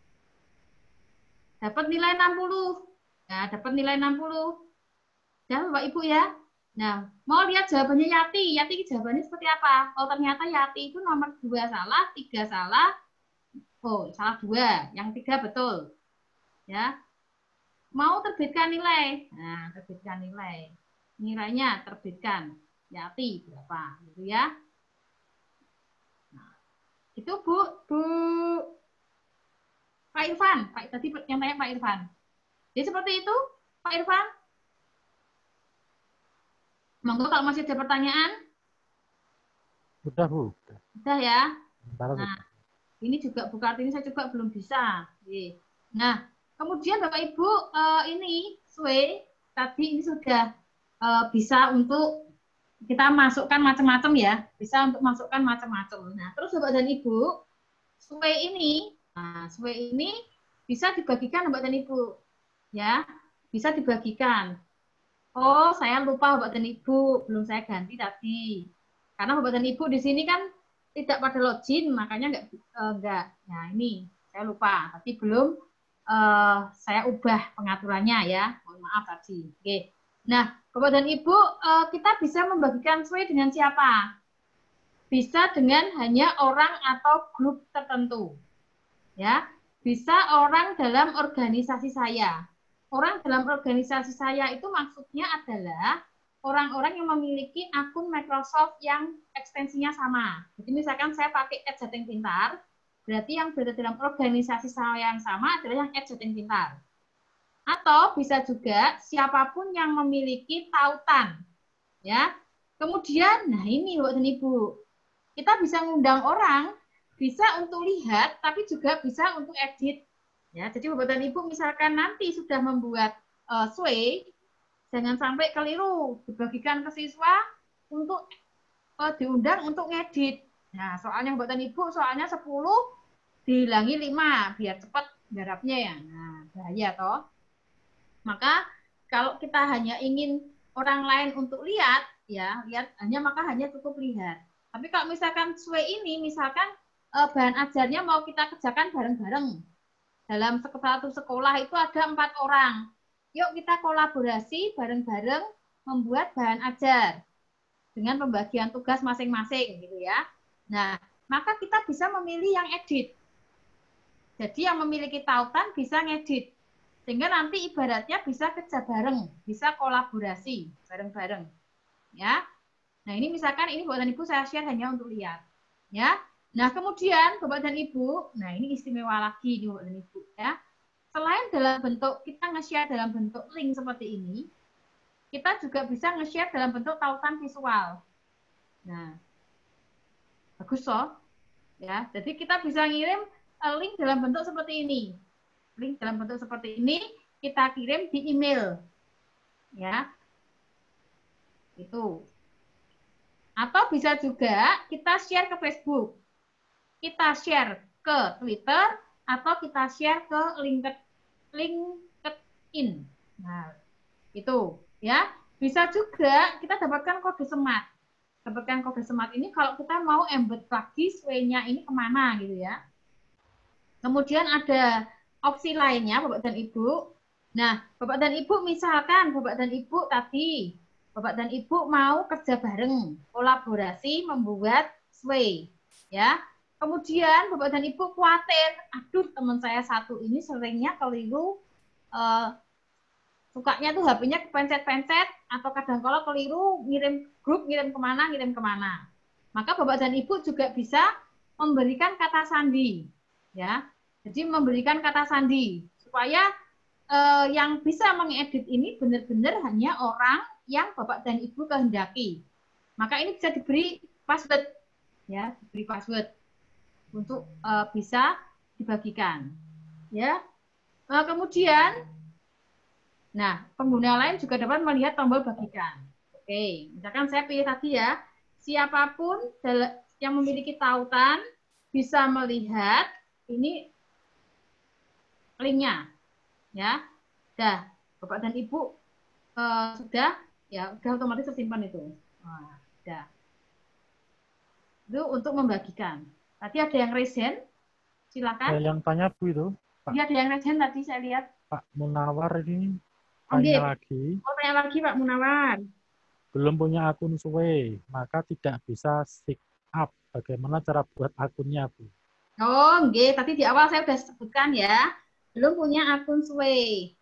Dapat nilai 60. Nah, dapat nilai 60. Ya, Bapak Ibu ya. Nah, mau lihat jawabannya Yati. Yati jawabannya seperti apa? Oh, ternyata Yati itu nomor 2 salah, 3 salah. Oh, salah 2. Yang 3 betul. Ya. Mau terbitkan nilai. Nah, terbitkan nilai. Nilainya terbitkan. Yati berapa? Gitu ya. Nah, itu Bu Pak Irfan. Tadi yang tanya Pak Irfan. Jadi seperti itu, Pak Irfan. Monggo kalau masih ada pertanyaan. Sudah, Bu. Sudah ya. Sebentar, Nah, ini juga Bu Kartini saya juga belum bisa. Nah, kemudian Bapak Ibu ini SWE tadi ini sudah bisa untuk kita masukkan macam-macam ya, bisa untuk masukkan macam-macam. Nah, terus Bapak dan Ibu SWE ini, SWE ini bisa dibagikan Bapak dan Ibu, ya, bisa dibagikan. Oh, saya lupa Bapak dan Ibu, belum saya ganti tadi. Karena Bapak dan Ibu di sini kan tidak pada login, makanya enggak. Nah, ini saya lupa, tapi belum saya ubah pengaturannya ya. Mohon maaf tadi. Oke. Nah, Bapak dan Ibu, kita bisa membagikan SWE dengan siapa? Bisa dengan hanya orang atau grup tertentu. Ya, bisa orang dalam organisasi saya. Orang dalam organisasi saya itu maksudnya adalah orang-orang yang memiliki akun Microsoft yang ekstensinya sama. Jadi misalkan saya pakai @Jateng Pintar, berarti yang berada dalam organisasi saya yang sama adalah yang @Jateng Pintar. Atau bisa juga siapapun yang memiliki tautan. Ya. Kemudian, nah ini Bapak dan Ibu, kita bisa mengundang orang, bisa untuk lihat, tapi juga bisa untuk edit. Ya, jadi Bapak dan Ibu misalkan nanti sudah membuat SWE, jangan sampai keliru dibagikan ke siswa untuk diundang untuk ngedit. Nah, soalnya Bapak dan Ibu soalnya 10 dihilangi 5 biar cepat garapnya ya. Nah, bahaya toh. Maka kalau kita hanya ingin orang lain untuk lihat, ya, maka hanya cukup lihat. Tapi kalau misalkan SWE ini misalkan bahan ajarnya mau kita kerjakan bareng-bareng. Dalam satu sekolah itu ada 4 orang. Yuk kita kolaborasi bareng-bareng membuat bahan ajar dengan pembagian tugas masing-masing gitu ya. Nah, maka kita bisa memilih yang edit. Jadi yang memiliki tautan bisa ngedit. Sehingga nanti ibaratnya bisa kerja bareng, bisa kolaborasi bareng-bareng. Ya. Nah, ini misalkan ini Bapak dan Ibu saya share hanya untuk lihat. Ya. Nah, kemudian Bapak dan Ibu, nah ini istimewa lagi nih Bapak dan Ibu ya. Selain dalam bentuk kita nge-share dalam bentuk link seperti ini, kita juga bisa nge-share dalam bentuk tautan visual. Nah, bagus toh? Ya, jadi kita bisa ngirim link dalam bentuk seperti ini. Link dalam bentuk seperti ini kita kirim di email. Ya. Itu. Atau bisa juga kita share ke Facebook. Kita share ke Twitter atau kita share ke LinkedIn. Nah, itu ya. Bisa juga kita dapatkan kode smart. Dapatkan kode smart ini kalau kita mau embed lagi SWE-nya ini kemana gitu ya. Kemudian ada opsi lainnya Bapak dan Ibu. Nah, Bapak dan Ibu misalkan Bapak dan Ibu tadi Bapak dan Ibu mau kerja bareng, kolaborasi membuat SWE ya. Kemudian Bapak dan Ibu khawatir, aduh teman saya satu ini seringnya keliru, sukanya tuh HP-nya kepencet-pencet, atau kadang-kala keliru ngirim grup, ngirim kemana. maka Bapak dan Ibu juga bisa memberikan kata sandi, ya. Jadi memberikan kata sandi supaya yang bisa mengedit ini benar-benar hanya orang yang Bapak dan Ibu kehendaki. Maka ini bisa diberi password, ya, diberi password untuk bisa dibagikan, ya. Kemudian, nah, pengguna lain juga dapat melihat tombol bagikan. Oke, misalkan saya pilih tadi ya, siapapun yang memiliki tautan bisa melihat ini linknya, ya. Dah, Bapak dan Ibu sudah, ya, sudah otomatis tersimpan itu. Nah, sudah. Itu untuk membagikan. Tadi ada yang raise hand, silakan. Yang tanya Bu itu, Pak. Iya, ada yang raise hand tadi saya lihat. Pak Munawar ini Oke. tanya lagi. Oh, tanya lagi Pak Munawar. Belum punya akun Sway, maka tidak bisa sign up. Bagaimana cara buat akunnya, Bu? Oh, nggih, tadi di awal saya sudah sebutkan ya. Belum punya akun Sway.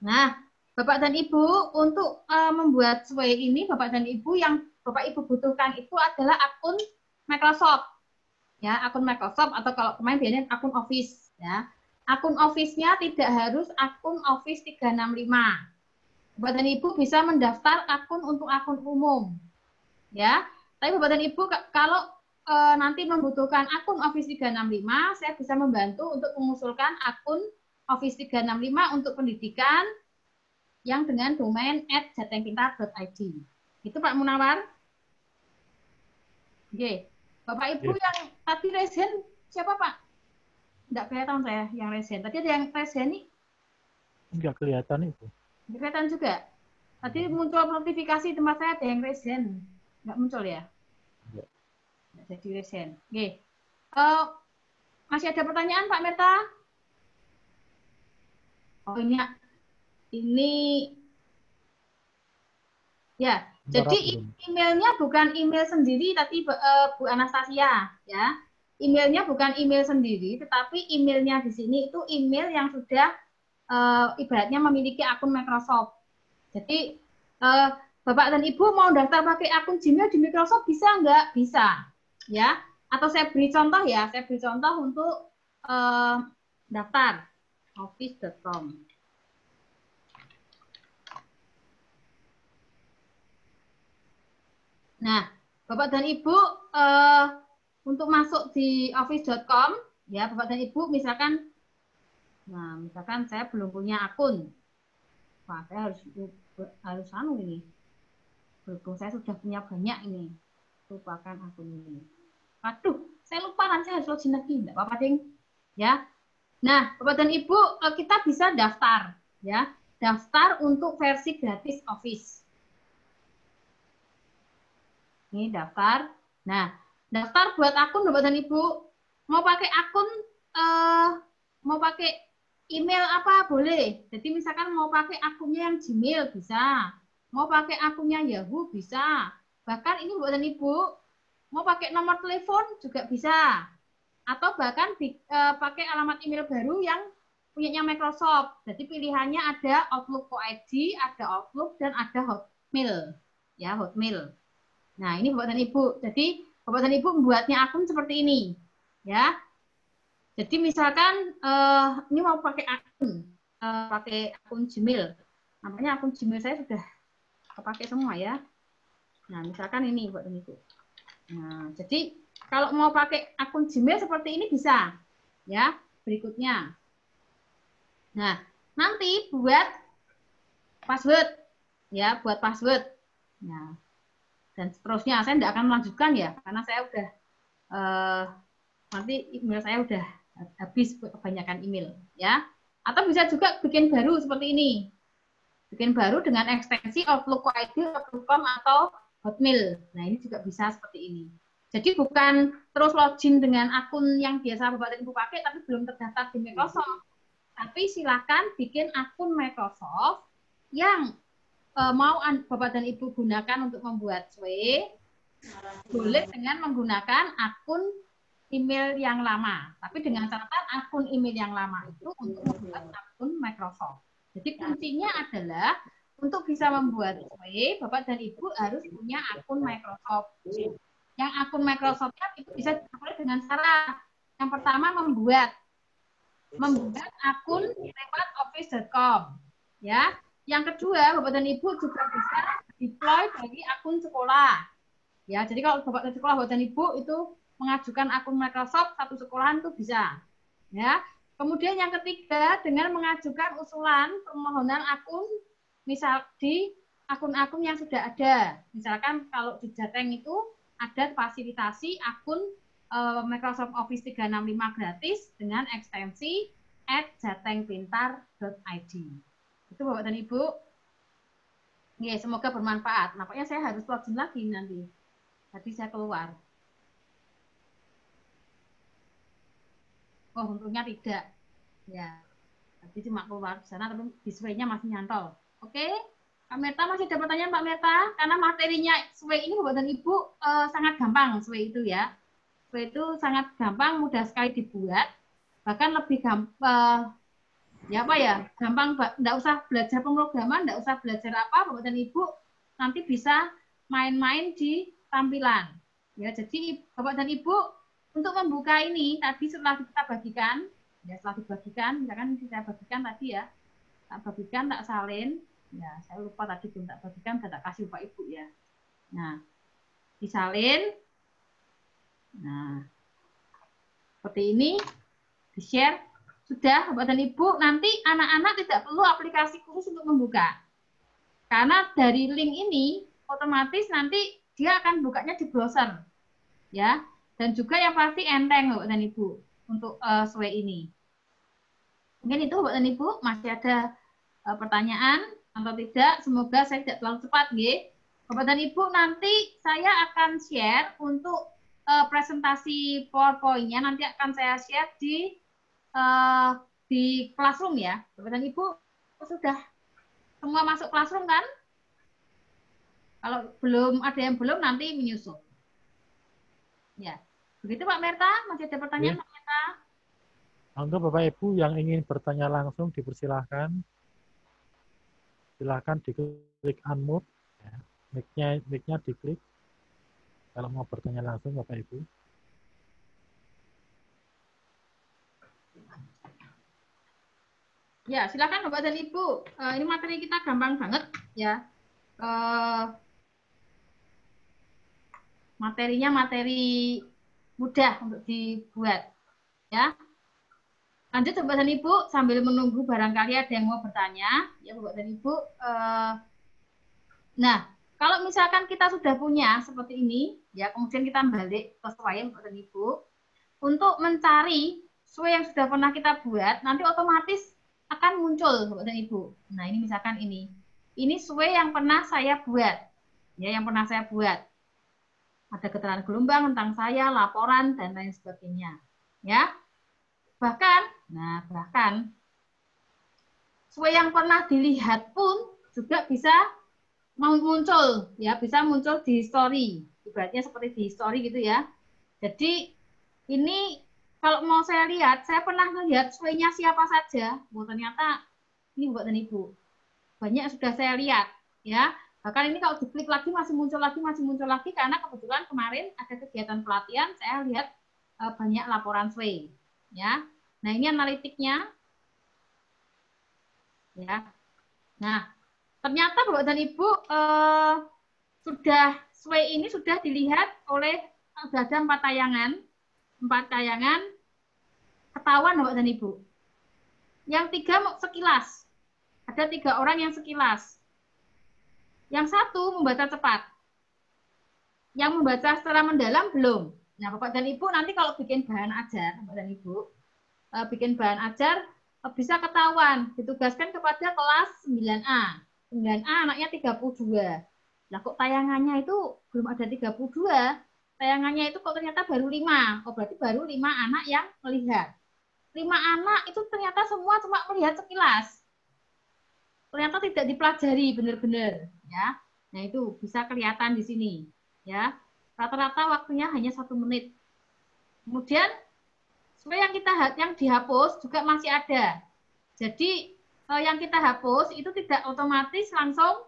Nah, Bapak dan Ibu, untuk membuat Sway ini, Bapak dan Ibu yang Bapak Ibu butuhkan itu adalah akun Microsoft. Ya, akun Microsoft atau kalau kemarin biasanya akun Office, ya. Akun Office-nya tidak harus akun Office 365. Bapak dan Ibu bisa mendaftar akun untuk akun umum. Ya. Tapi Bapak dan Ibu kalau nanti membutuhkan akun Office 365, saya bisa membantu untuk mengusulkan akun Office 365 untuk pendidikan yang dengan domain @jatengpintar.id. Itu Pak Munawar. Oke. Bapak Ibu yang tadi raise hand, siapa Pak? Enggak kelihatan saya yang raise hand. Tadi ada yang raise hand nih? Enggak kelihatan itu. Enggak kelihatan juga. Tadi muncul notifikasi tempat saya ada yang raise hand. Enggak muncul ya? Enggak. Enggak jadi raise hand. Oke. Masih ada pertanyaan Pak Meta? Oh, ini ya. Jadi emailnya bukan email sendiri tadi Bu Anastasia, ya. Emailnya bukan email sendiri, tetapi emailnya di sini itu email yang sudah ibaratnya memiliki akun Microsoft. Jadi Bapak dan Ibu mau daftar pakai akun Gmail di Microsoft bisa nggak? Bisa, ya. Atau saya beri contoh ya, saya beri contoh untuk daftar office.com. Nah, Bapak dan Ibu untuk masuk di office.com, ya Bapak dan Ibu misalkan, nah misalkan saya belum punya akun, wah saya harus ini, berhubung saya sudah punya banyak ini, lupakan akun ini. Waduh, saya lupa nanti saya harus login lagi, enggak apa-apa ding, ya. Nah, Bapak dan Ibu kita bisa daftar, ya, daftar untuk versi gratis Office. Ini daftar. Nah, daftar buat akun Bapak dan Ibu. Mau pakai akun, mau pakai email apa boleh. Jadi misalkan mau pakai akunnya yang Gmail bisa. Mau pakai akunnya Yahoo bisa. Bahkan ini Bapak dan Ibu mau pakai nomor telepon juga bisa. Atau bahkan pakai alamat email baru yang punyanya Microsoft. Jadi pilihannya ada Outlook.id, ada Outlook, dan ada Hotmail. Ya, Hotmail. Nah, ini Bapak dan Ibu. Jadi, Bapak dan Ibu membuatnya akun seperti ini. Ya. Jadi, misalkan ini mau pakai akun Gmail. Namanya akun Gmail saya sudah kepakai semua ya. Nah, misalkan ini Bapak dan Ibu. Nah, jadi kalau mau pakai akun Gmail seperti ini bisa. Ya, berikutnya. Nah, nanti buat password. Ya, buat password. Nah, dan seterusnya saya tidak akan melanjutkan ya karena saya udah nanti email saya udah habis kebanyakan email ya. Atau bisa juga bikin baru seperti ini, bikin baru dengan ekstensi Outlook.id, Outlook.com atau Hotmail. Nah ini juga bisa seperti ini. Jadi bukan terus login dengan akun yang biasa Bapak dan Ibu pakai tapi belum terdaftar di Microsoft. Tapi silakan bikin akun Microsoft yang mau Bapak dan Ibu gunakan untuk membuat Sway, boleh dengan menggunakan akun email yang lama. Tapi dengan catatan akun email yang lama itu untuk membuat akun Microsoft. Jadi kuncinya adalah untuk bisa membuat Sway, Bapak dan Ibu harus punya akun Microsoft. Yang akun Microsoft-nya itu bisa diperoleh dengan cara yang pertama membuat akun lewat office.com, ya. Yang kedua, Bapak dan Ibu juga bisa deploy bagi akun sekolah. Ya, jadi kalau Bapak dan sekolah Bapak dan Ibu itu mengajukan akun Microsoft satu sekolahan itu bisa. Ya. Kemudian yang ketiga, dengan mengajukan usulan permohonan akun misal di akun-akun yang sudah ada. Misalkan kalau di Jateng itu ada fasilitasi akun Microsoft Office 365 gratis dengan ekstensi @jatengpintar.id. Itu Bapak dan Ibu. Ya, semoga bermanfaat. Nampaknya saya harus login lagi nanti. Tadi saya keluar. Oh, untungnya tidak. Ya, tadi cuma keluar ke sana, tapi display-nya masih nyantol. Oke, Pak Meta masih ada pertanyaan Pak Meta? Karena materinya SWE ini Bapak dan Ibu sangat gampang SWE itu ya. SWE itu sangat gampang, mudah sekali dibuat. Bahkan lebih gampang, ya apa ya, gampang, enggak usah belajar pemrograman, enggak usah belajar apa, Bapak dan Ibu nanti bisa main-main di tampilan. Ya, jadi Bapak dan Ibu untuk membuka ini tadi setelah kita bagikan, ya setelah dibagikan, misalkan kita bagikan tadi ya, tak bagikan, tak salin, ya saya lupa tadi belum tak bagikan, tak kasih Bapak Ibu ya. Nah, disalin, nah seperti ini, di-share, sudah Bapak dan Ibu, nanti anak-anak tidak perlu aplikasi khusus untuk membuka. Karena dari link ini, otomatis nanti dia akan bukanya di browser. Ya, dan juga yang pasti enteng Bapak dan Ibu, untuk SWE ini. Mungkin itu Bapak dan Ibu, masih ada pertanyaan atau tidak, semoga saya tidak terlalu cepat. Bapak dan Ibu, nanti saya akan share untuk presentasi PowerPoint-nya nanti akan saya share di Classroom ya. Bapak dan Ibu sudah semua masuk Classroom kan? Kalau belum ada yang belum nanti menyusul. Ya. Begitu Pak Merta, masih ada pertanyaan Pak Merta? Untuk Bapak Ibu yang ingin bertanya langsung dipersilahkan. Silakan diklik unmute. Ya. Mic-nya diklik. Kalau mau bertanya langsung Bapak Ibu. Ya, silakan Bapak dan Ibu. Ini materi kita gampang banget ya. Materinya materi mudah untuk dibuat ya. Lanjut Bapak dan Ibu, sambil menunggu barangkali ada yang mau bertanya ya Bapak dan Ibu. Nah, kalau misalkan kita sudah punya seperti ini ya, kemudian kita balik ke SWE Bapak dan Ibu untuk mencari SWE yang sudah pernah kita buat, nanti otomatis akan muncul Bapak dan Ibu. Nah, ini misalkan ini SWE yang pernah saya buat ya, yang pernah saya buat. Ada keterangan gelombang tentang saya, laporan, dan lain sebagainya. Ya, bahkan SWE yang pernah dilihat pun juga bisa muncul, ya, bisa muncul di history. Ibaratnya seperti di history gitu ya. Jadi ini kalau mau saya lihat, saya pernah melihat SWE-nya siapa saja. Oh, ternyata ini Bapak dan Ibu banyak sudah saya lihat, ya. Bahkan ini kalau diklik lagi masih muncul lagi karena kebetulan kemarin ada kegiatan pelatihan, saya lihat banyak laporan SWE, ya. Nah, ini analitiknya. Ya. Nah, ternyata Bapak dan Ibu SWE ini sudah dilihat oleh sudah ada 4 tayangan. 4 tayangan ketahuan Bapak dan Ibu. Yang 3 sekilas. Ada 3 orang yang sekilas. Yang 1 membaca cepat. Yang membaca secara mendalam belum. Nah, Bapak dan Ibu nanti kalau bikin bahan ajar, Bapak dan Ibu, bikin bahan ajar bisa ketahuan, ditugaskan kepada kelas 9A. 9A anaknya 32. Lah kok tayangannya itu belum ada 32? Tayangannya itu kok ternyata baru 5. Oh, berarti baru 5 anak yang melihat. 5 anak itu ternyata semua cuma melihat sekilas. Ternyata tidak dipelajari benar-benar, ya. Nah, itu bisa kelihatan di sini, ya. Rata-rata waktunya hanya 1 menit. Kemudian SWE yang dihapus juga masih ada. Jadi yang kita hapus itu tidak otomatis langsung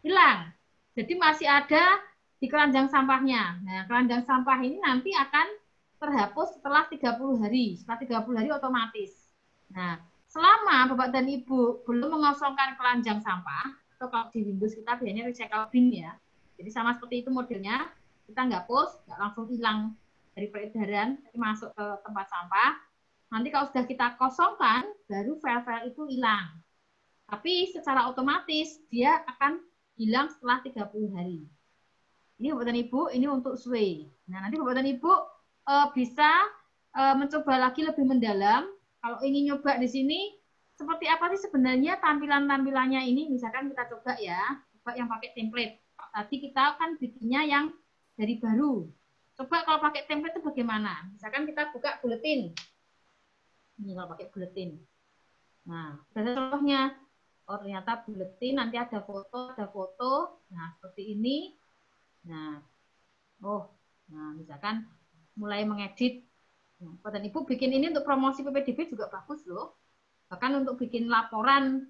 hilang. Jadi masih ada di keranjang sampahnya. Nah, keranjang sampah ini nanti akan terhapus setelah 30 hari. Setelah 30 hari otomatis. Nah, selama Bapak dan Ibu belum mengosongkan keranjang sampah, atau kalau di Windows kita biasanya recycle bin ya. Jadi sama seperti itu modelnya, kita nggak hapus, nggak langsung hilang dari peredaran, tapi masuk ke tempat sampah. Nanti kalau sudah kita kosongkan, baru file-file itu hilang. Tapi secara otomatis dia akan hilang setelah 30 hari. Ini Bapak dan Ibu, ini untuk SWE. Nah, nanti Bapak dan Ibu bisa mencoba lagi lebih mendalam. Kalau ingin nyoba di sini, seperti apa sih sebenarnya tampilan-tampilannya ini? Misalkan kita coba ya, coba yang pakai template. Tadi kita kan bikinnya yang dari baru. Coba kalau pakai template itu bagaimana? Misalkan kita buka buletin. Ini kalau pakai buletin. Nah, ada contohnya. Oh, ternyata buletin nanti ada foto. Nah, seperti ini. Nah, misalkan mulai mengedit. Nah, Bapak dan Ibu bikin ini untuk promosi PPDB juga bagus loh. Bahkan untuk bikin laporan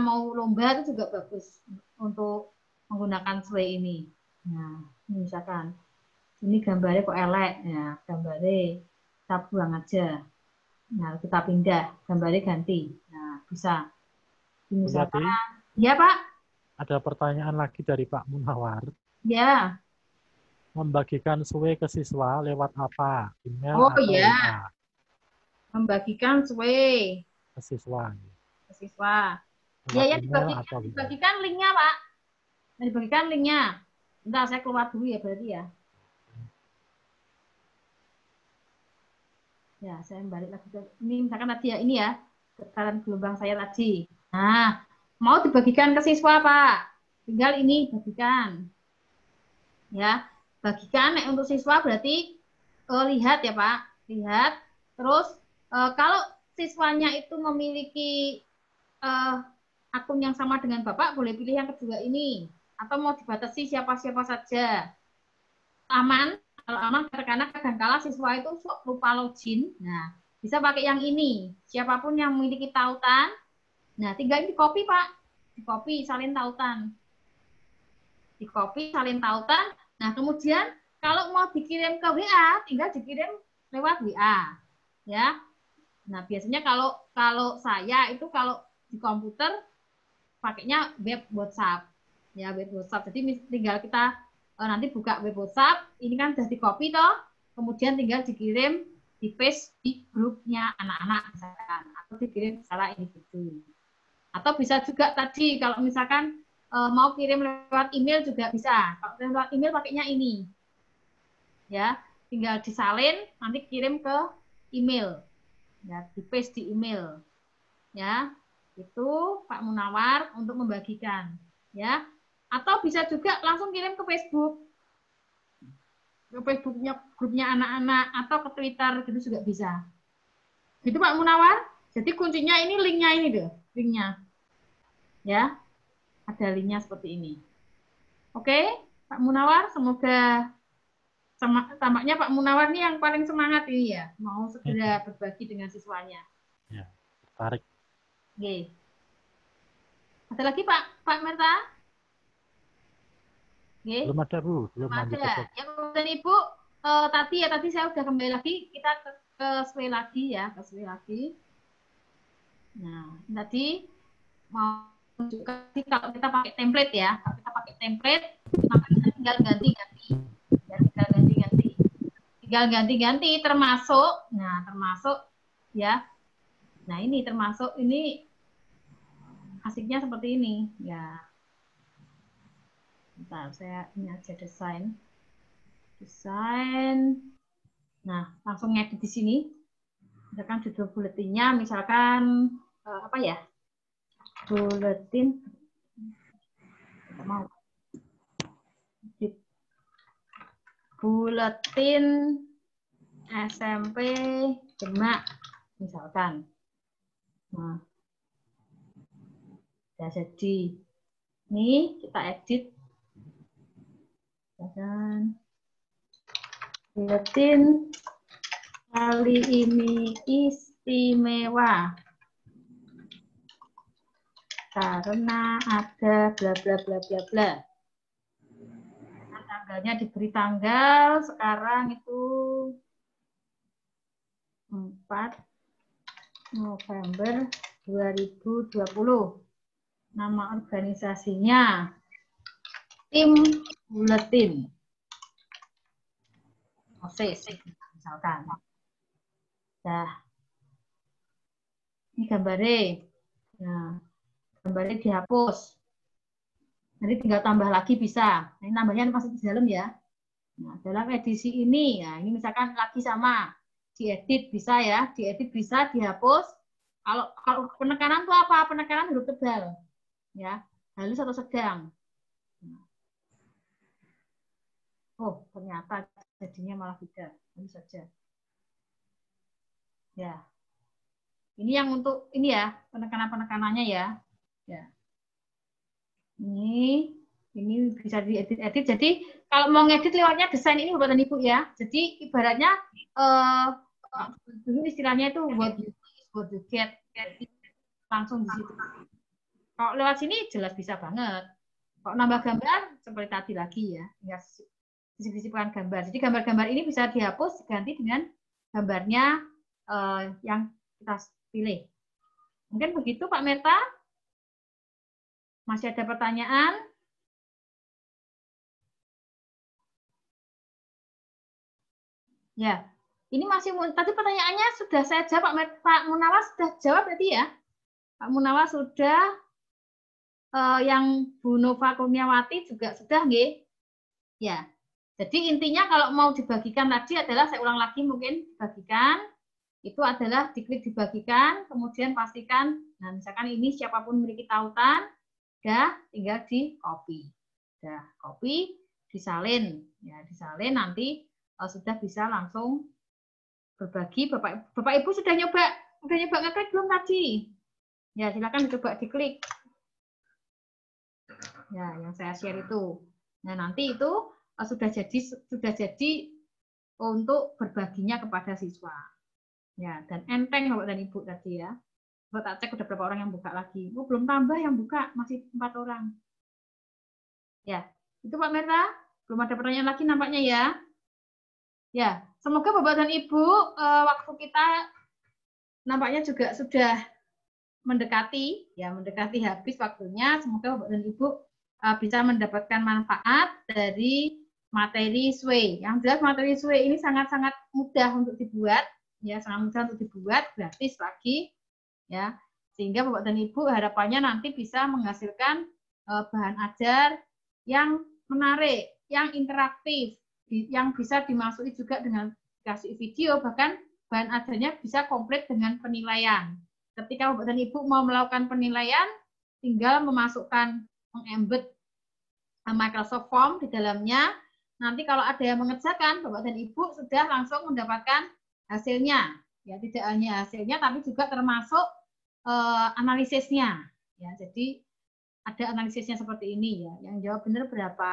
mau lomba itu juga bagus untuk menggunakan SWE ini. Nah, misalkan ini gambarnya kok elek, ya gambarnya kita buang aja. Nah, kita pindah, gambarnya ganti. Nah, bisa. Misalkan, ya Pak. Ada pertanyaan lagi dari Pak Munawar. Ya. Membagikan SWE ke siswa lewat apa? Email Oh atau ya. WA? Membagikan SWE Ke siswa. Ke siswa. Lewat Ya, dibagikan linknya Pak. Dibagikan linknya. Bentar, saya keluar dulu ya berarti ya. Ya, saya balik lagi ke ini. Misalkan tadi ya, ini ya. Tekanan gelombang saya tadi. Nah, mau dibagikan ke siswa, Pak. Tinggal ini bagikan. Ya, bagikan untuk siswa berarti lihat ya, Pak. Lihat. Terus kalau siswanya itu memiliki akun yang sama dengan Bapak, boleh pilih yang kedua ini. Atau mau dibatasi siapa-siapa saja. Aman. Kalau aman, karena kadang-kala siswa itu lupa login. Nah, bisa pakai yang ini. Siapapun yang memiliki tautan, nah tinggal di-copy, Pak. Di-copy, salin tautan. Di-copy, salin tautan. Nah, kemudian kalau mau dikirim ke WA, tinggal dikirim lewat WA. Ya. Nah, biasanya kalau saya itu kalau di komputer pakainya web WhatsApp. Ya, web WhatsApp. Jadi tinggal kita nanti buka web WhatsApp, ini kan sudah di-copy toh, kemudian tinggal dikirim, di-paste di grupnya anak-anak misalkan, atau dikirim secara individu. Atau bisa juga tadi kalau misalkan mau kirim lewat email juga bisa. Kalau lewat email pakainya ini. Ya, tinggal disalin, nanti kirim ke email. Ya, di-paste di email. Ya, itu Pak Munawar untuk membagikan. Ya. Atau bisa juga langsung kirim ke Facebook. Ke Facebooknya grupnya anak-anak atau ke Twitter gitu juga bisa. Gitu Pak Munawar. Jadi kuncinya ini linknya ini deh, linknya. Ya. Ada linknya seperti ini. Oke, Pak Munawar, semoga tampaknya Pak Munawar ini yang paling semangat ini ya, mau segera berbagi dengan siswanya. Ya, tertarik. Oke. Ada lagi Pak Merta? Okay. Belum ada Bu, belum ada. Yang dan Ibu tadi saya udah kembali lagi, kita ke SWE lagi ya, ke SWE lagi. Nah, tadi mau tunjukkan kalau kita pakai template ya, kalau kita pakai template, maka kita tinggal ganti-ganti, ya, tinggal ganti-ganti, termasuk ya, nah ini termasuk ini asiknya seperti ini, ya. Bentar, saya ini aja desain. Nah, langsung ngedit di sini. Misalkan judul buletinnya, misalkan apa ya? Buletin. Tidak mau. Buletin SMP Demak, misalkan. Nah, sudah jadi. Ini kita edit. Dan buletin kali ini istimewa karena ada bla bla bla bla bla. tanggalnya diberi tanggal sekarang itu 4 November 2020. Nama organisasinya Tim Buletin OSIS misalkan. Nah, ini gambarnya. Nah, gambarnya dihapus. Nanti tinggal tambah lagi bisa. Ini nambahnya masih di dalam ya. Nah, dalam edisi ini, ya ini misalkan lagi sama, diedit bisa ya, diedit bisa, dihapus. Kalau penekanan itu apa? Penekanan huruf tebal, ya, halus atau sedang. Oh, ternyata jadinya malah beda. Ini saja. Ya, ini yang untuk ini ya, penekanan-penekanannya ya. Ya. Ini bisa diedit-edit. Jadi kalau mau ngedit lewatnya desain ini Bapak dan Ibu ya. Jadi ibaratnya dulu istilahnya itu what you get langsung di situ. Kalau lewat sini jelas bisa banget. Kalau nambah gambar seperti tadi lagi ya, tinggal disisipkan gambar. Jadi gambar-gambar ini bisa dihapus diganti dengan gambarnya yang kita pilih. Mungkin begitu Pak Meta. Masih ada pertanyaan? Ya, ini masih tadi pertanyaannya sudah saya jawab Pak Munawas sudah jawab berarti ya? Pak Munawas sudah, yang Bu Nova Kurniawati juga sudah nggih? Ya. Jadi intinya kalau mau dibagikan tadi adalah saya ulang lagi mungkin dibagikan itu adalah diklik dibagikan, kemudian pastikan, nah misalkan ini siapapun memiliki tautan, udah tinggal di copy, udah copy, disalin, ya disalin nanti sudah bisa langsung berbagi. Bapak Ibu sudah nyoba ngeklik belum tadi? Ya silakan dicoba diklik. Ya yang saya share itu. Nah nanti itu sudah jadi untuk berbaginya kepada siswa. Ya dan enteng Bapak dan Ibu tadi ya. Coba tak cek udah berapa orang yang buka lagi. Oh, belum tambah yang buka, masih 4 orang. Ya, itu Pak Merta. Belum ada pertanyaan lagi nampaknya ya. Ya, semoga Bapak dan Ibu waktu kita nampaknya juga sudah mendekati habis waktunya. Semoga Bapak dan Ibu bisa mendapatkan manfaat dari materi SWE. Yang jelas materi SWE ini sangat-sangat mudah untuk dibuat, ya sangat mudah untuk dibuat, gratis lagi. Ya, sehingga Bapak dan Ibu harapannya nanti bisa menghasilkan bahan ajar yang menarik, yang interaktif, yang bisa dimasuki juga dengan kasih video, bahkan bahan ajarnya bisa komplit dengan penilaian. Ketika Bapak dan Ibu mau melakukan penilaian, tinggal memasukkan mengembed Microsoft Form di dalamnya. Nanti kalau ada yang mengerjakan, Bapak dan Ibu sudah langsung mendapatkan hasilnya. Ya, tidak hanya hasilnya, tapi juga termasuk analisisnya, ya. Jadi ada analisisnya seperti ini ya, yang jawab benar berapa,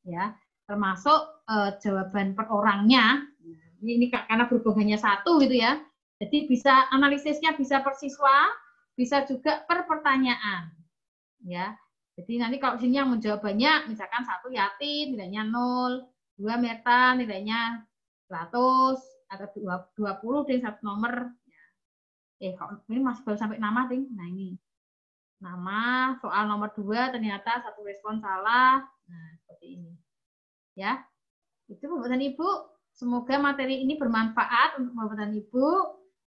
ya, termasuk jawaban per orangnya. Ini karena berhubungannya satu gitu ya. Jadi bisa analisisnya bisa per siswa, bisa juga per pertanyaan, ya. Jadi nanti kalau sini yang menjawab banyak, misalkan 1 Yati nilainya 0, 2 Meta nilainya 100, atau 20 dan 1 nomor. Ini masih baru sampai nama, Ting. Nah, ini. Nama, soal nomor 2, ternyata 1 respon salah. Nah, seperti ini. Ya. Itu Bapak dan Ibu. Semoga materi ini bermanfaat untuk Bapak dan Ibu.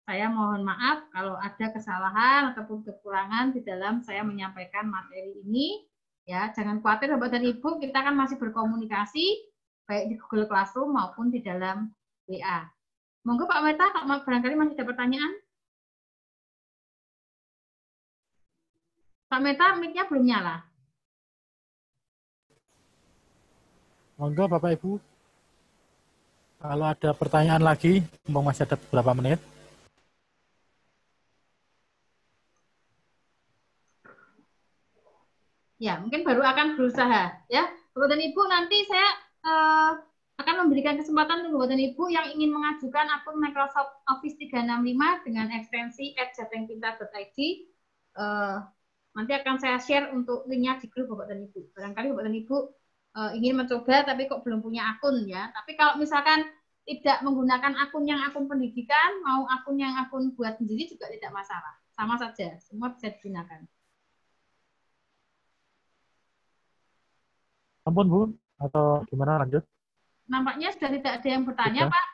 Saya mohon maaf kalau ada kesalahan ataupun kekurangan di dalam saya menyampaikan materi ini. Ya, jangan khawatir Bapak dan Ibu, kita kan masih berkomunikasi baik di Google Classroom maupun di dalam WA. Monggo Pak Meta, kalau barangkali masih ada pertanyaan. Pak Meta, mic-nya belum nyala. Monggo Bapak Ibu. Kalau ada pertanyaan lagi, masih ada beberapa menit. Ya, mungkin baru akan berusaha. Ya, Bapak dan Ibu, nanti saya akan memberikan kesempatan untuk Bapak dan Ibu yang ingin mengajukan akun Microsoft Office 365 dengan ekstensi @jatengpintar.id. Nanti akan saya share untuk linknya di grup Bapak dan Ibu. Barangkali Bapak dan Ibu ingin mencoba tapi kok belum punya akun ya. Tapi kalau misalkan tidak menggunakan akun pendidikan, mau akun buat sendiri juga tidak masalah. Sama saja, semua bisa digunakan. Ampun Bu, atau gimana lanjut? Nampaknya sudah tidak ada yang bertanya, Sudah? Pak.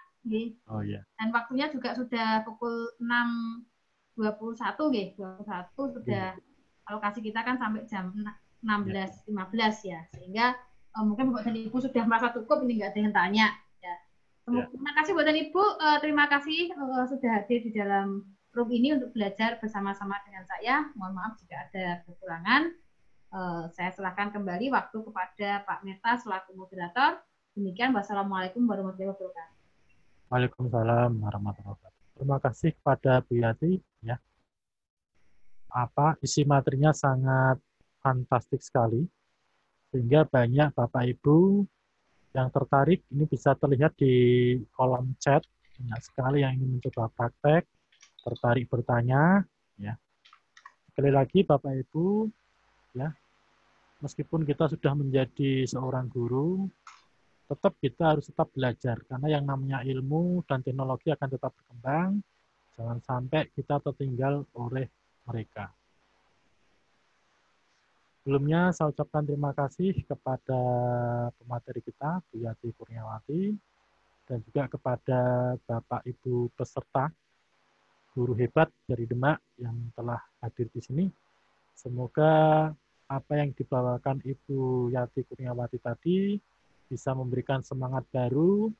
Oh iya. Dan waktunya juga sudah pukul 6.21, 21 sudah. Alokasi kita kan sampai jam 16.15 ya. Sehingga mungkin Bapak dan Ibu sudah merasa cukup, ini nggak ada yang tanya. Ya. Terima kasih Bapak dan Ibu, terima kasih sudah hadir di dalam room ini untuk belajar bersama-sama dengan saya. Mohon maaf jika ada kekurangan. Saya serahkan kembali waktu kepada Pak Meta selaku moderator. Demikian, wassalamualaikum warahmatullahi wabarakatuh. Waalaikumsalam warahmatullahi wabarakatuh. Terima kasih kepada Bu Yati ya. Isi materinya sangat fantastik sekali sehingga banyak Bapak Ibu yang tertarik. Ini bisa terlihat di kolom chat, banyak sekali yang ingin mencoba praktek, tertarik bertanya ya. Sekali lagi Bapak Ibu ya, meskipun kita sudah menjadi seorang guru, tetap kita harus tetap belajar karena yang namanya ilmu dan teknologi akan tetap berkembang. Jangan sampai kita tertinggal oleh mereka. Sebelumnya saya ucapkan terima kasih kepada pemateri kita, Bu Yati Kurniawati, dan juga kepada Bapak Ibu peserta, guru hebat dari Demak yang telah hadir di sini. Semoga apa yang dibawakan Ibu Yati Kurniawati tadi bisa memberikan semangat baru,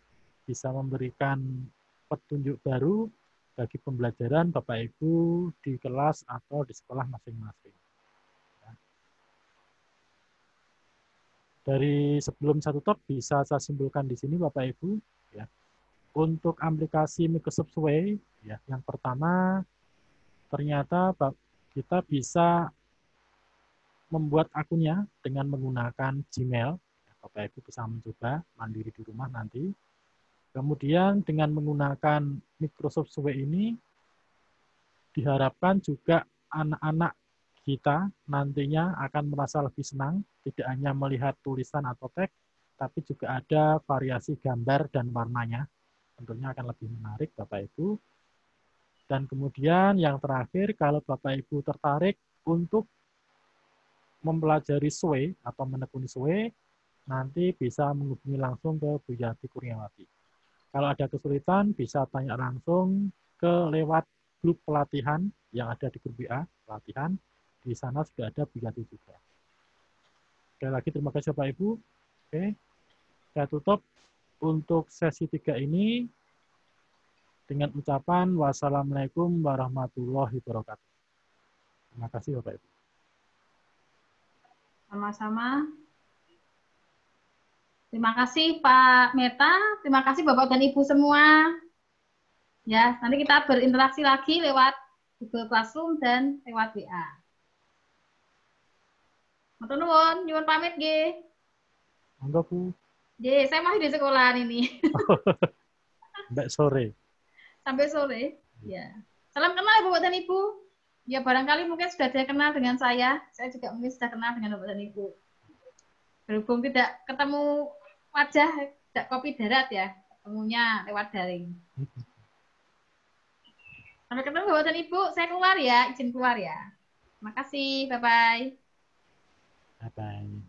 bisa memberikan petunjuk baru bagi pembelajaran Bapak Ibu di kelas atau di sekolah masing-masing. Dari sebelum saya tutup bisa saya simpulkan di sini Bapak Ibu ya. Untuk aplikasi Microsoft Way ya, yang pertama ternyata kita bisa membuat akunnya dengan menggunakan Gmail. Bapak Ibu bisa mencoba mandiri di rumah nanti. Kemudian dengan menggunakan Microsoft Way ini diharapkan juga anak-anak kita nantinya akan merasa lebih senang, tidak hanya melihat tulisan atau teks, tapi juga ada variasi gambar dan warnanya. Tentunya akan lebih menarik Bapak Ibu. Dan kemudian yang terakhir, kalau Bapak Ibu tertarik untuk mempelajari SWE atau menekuni SWE, nanti bisa menghubungi langsung ke Bu Yati Kurniawati. Kalau ada kesulitan, bisa tanya langsung ke lewat grup pelatihan yang ada di grup WA, pelatihan. Di sana sudah ada Bu Yati juga. Sekali lagi terima kasih Bapak Ibu. Oke, saya tutup untuk sesi 3 ini dengan ucapan wassalamualaikum warahmatullahi wabarakatuh. Terima kasih Bapak Ibu. Sama-sama. Terima kasih Pak Meta, terima kasih Bapak dan Ibu semua. Ya, nanti kita berinteraksi lagi lewat Google Classroom dan lewat WA. Matur nuwun, nyuwun pamit nggih. Monggo Bu. Nggih, saya masih di sekolahan ini. Sampai sore. Sampai sore. Ya. Salam kenal ya Bapak dan Ibu. Ya, barangkali mungkin sudah ada yang kenal dengan saya. Saya juga mungkin sudah kenal dengan Bapak dan Ibu. Berhubung tidak ketemu wajah, tidak kopi darat ya, ketemunya lewat daring. Sampai ketemu Bapak dan Ibu, saya keluar ya, izin keluar ya. Terima kasih, bye-bye. Bye-bye.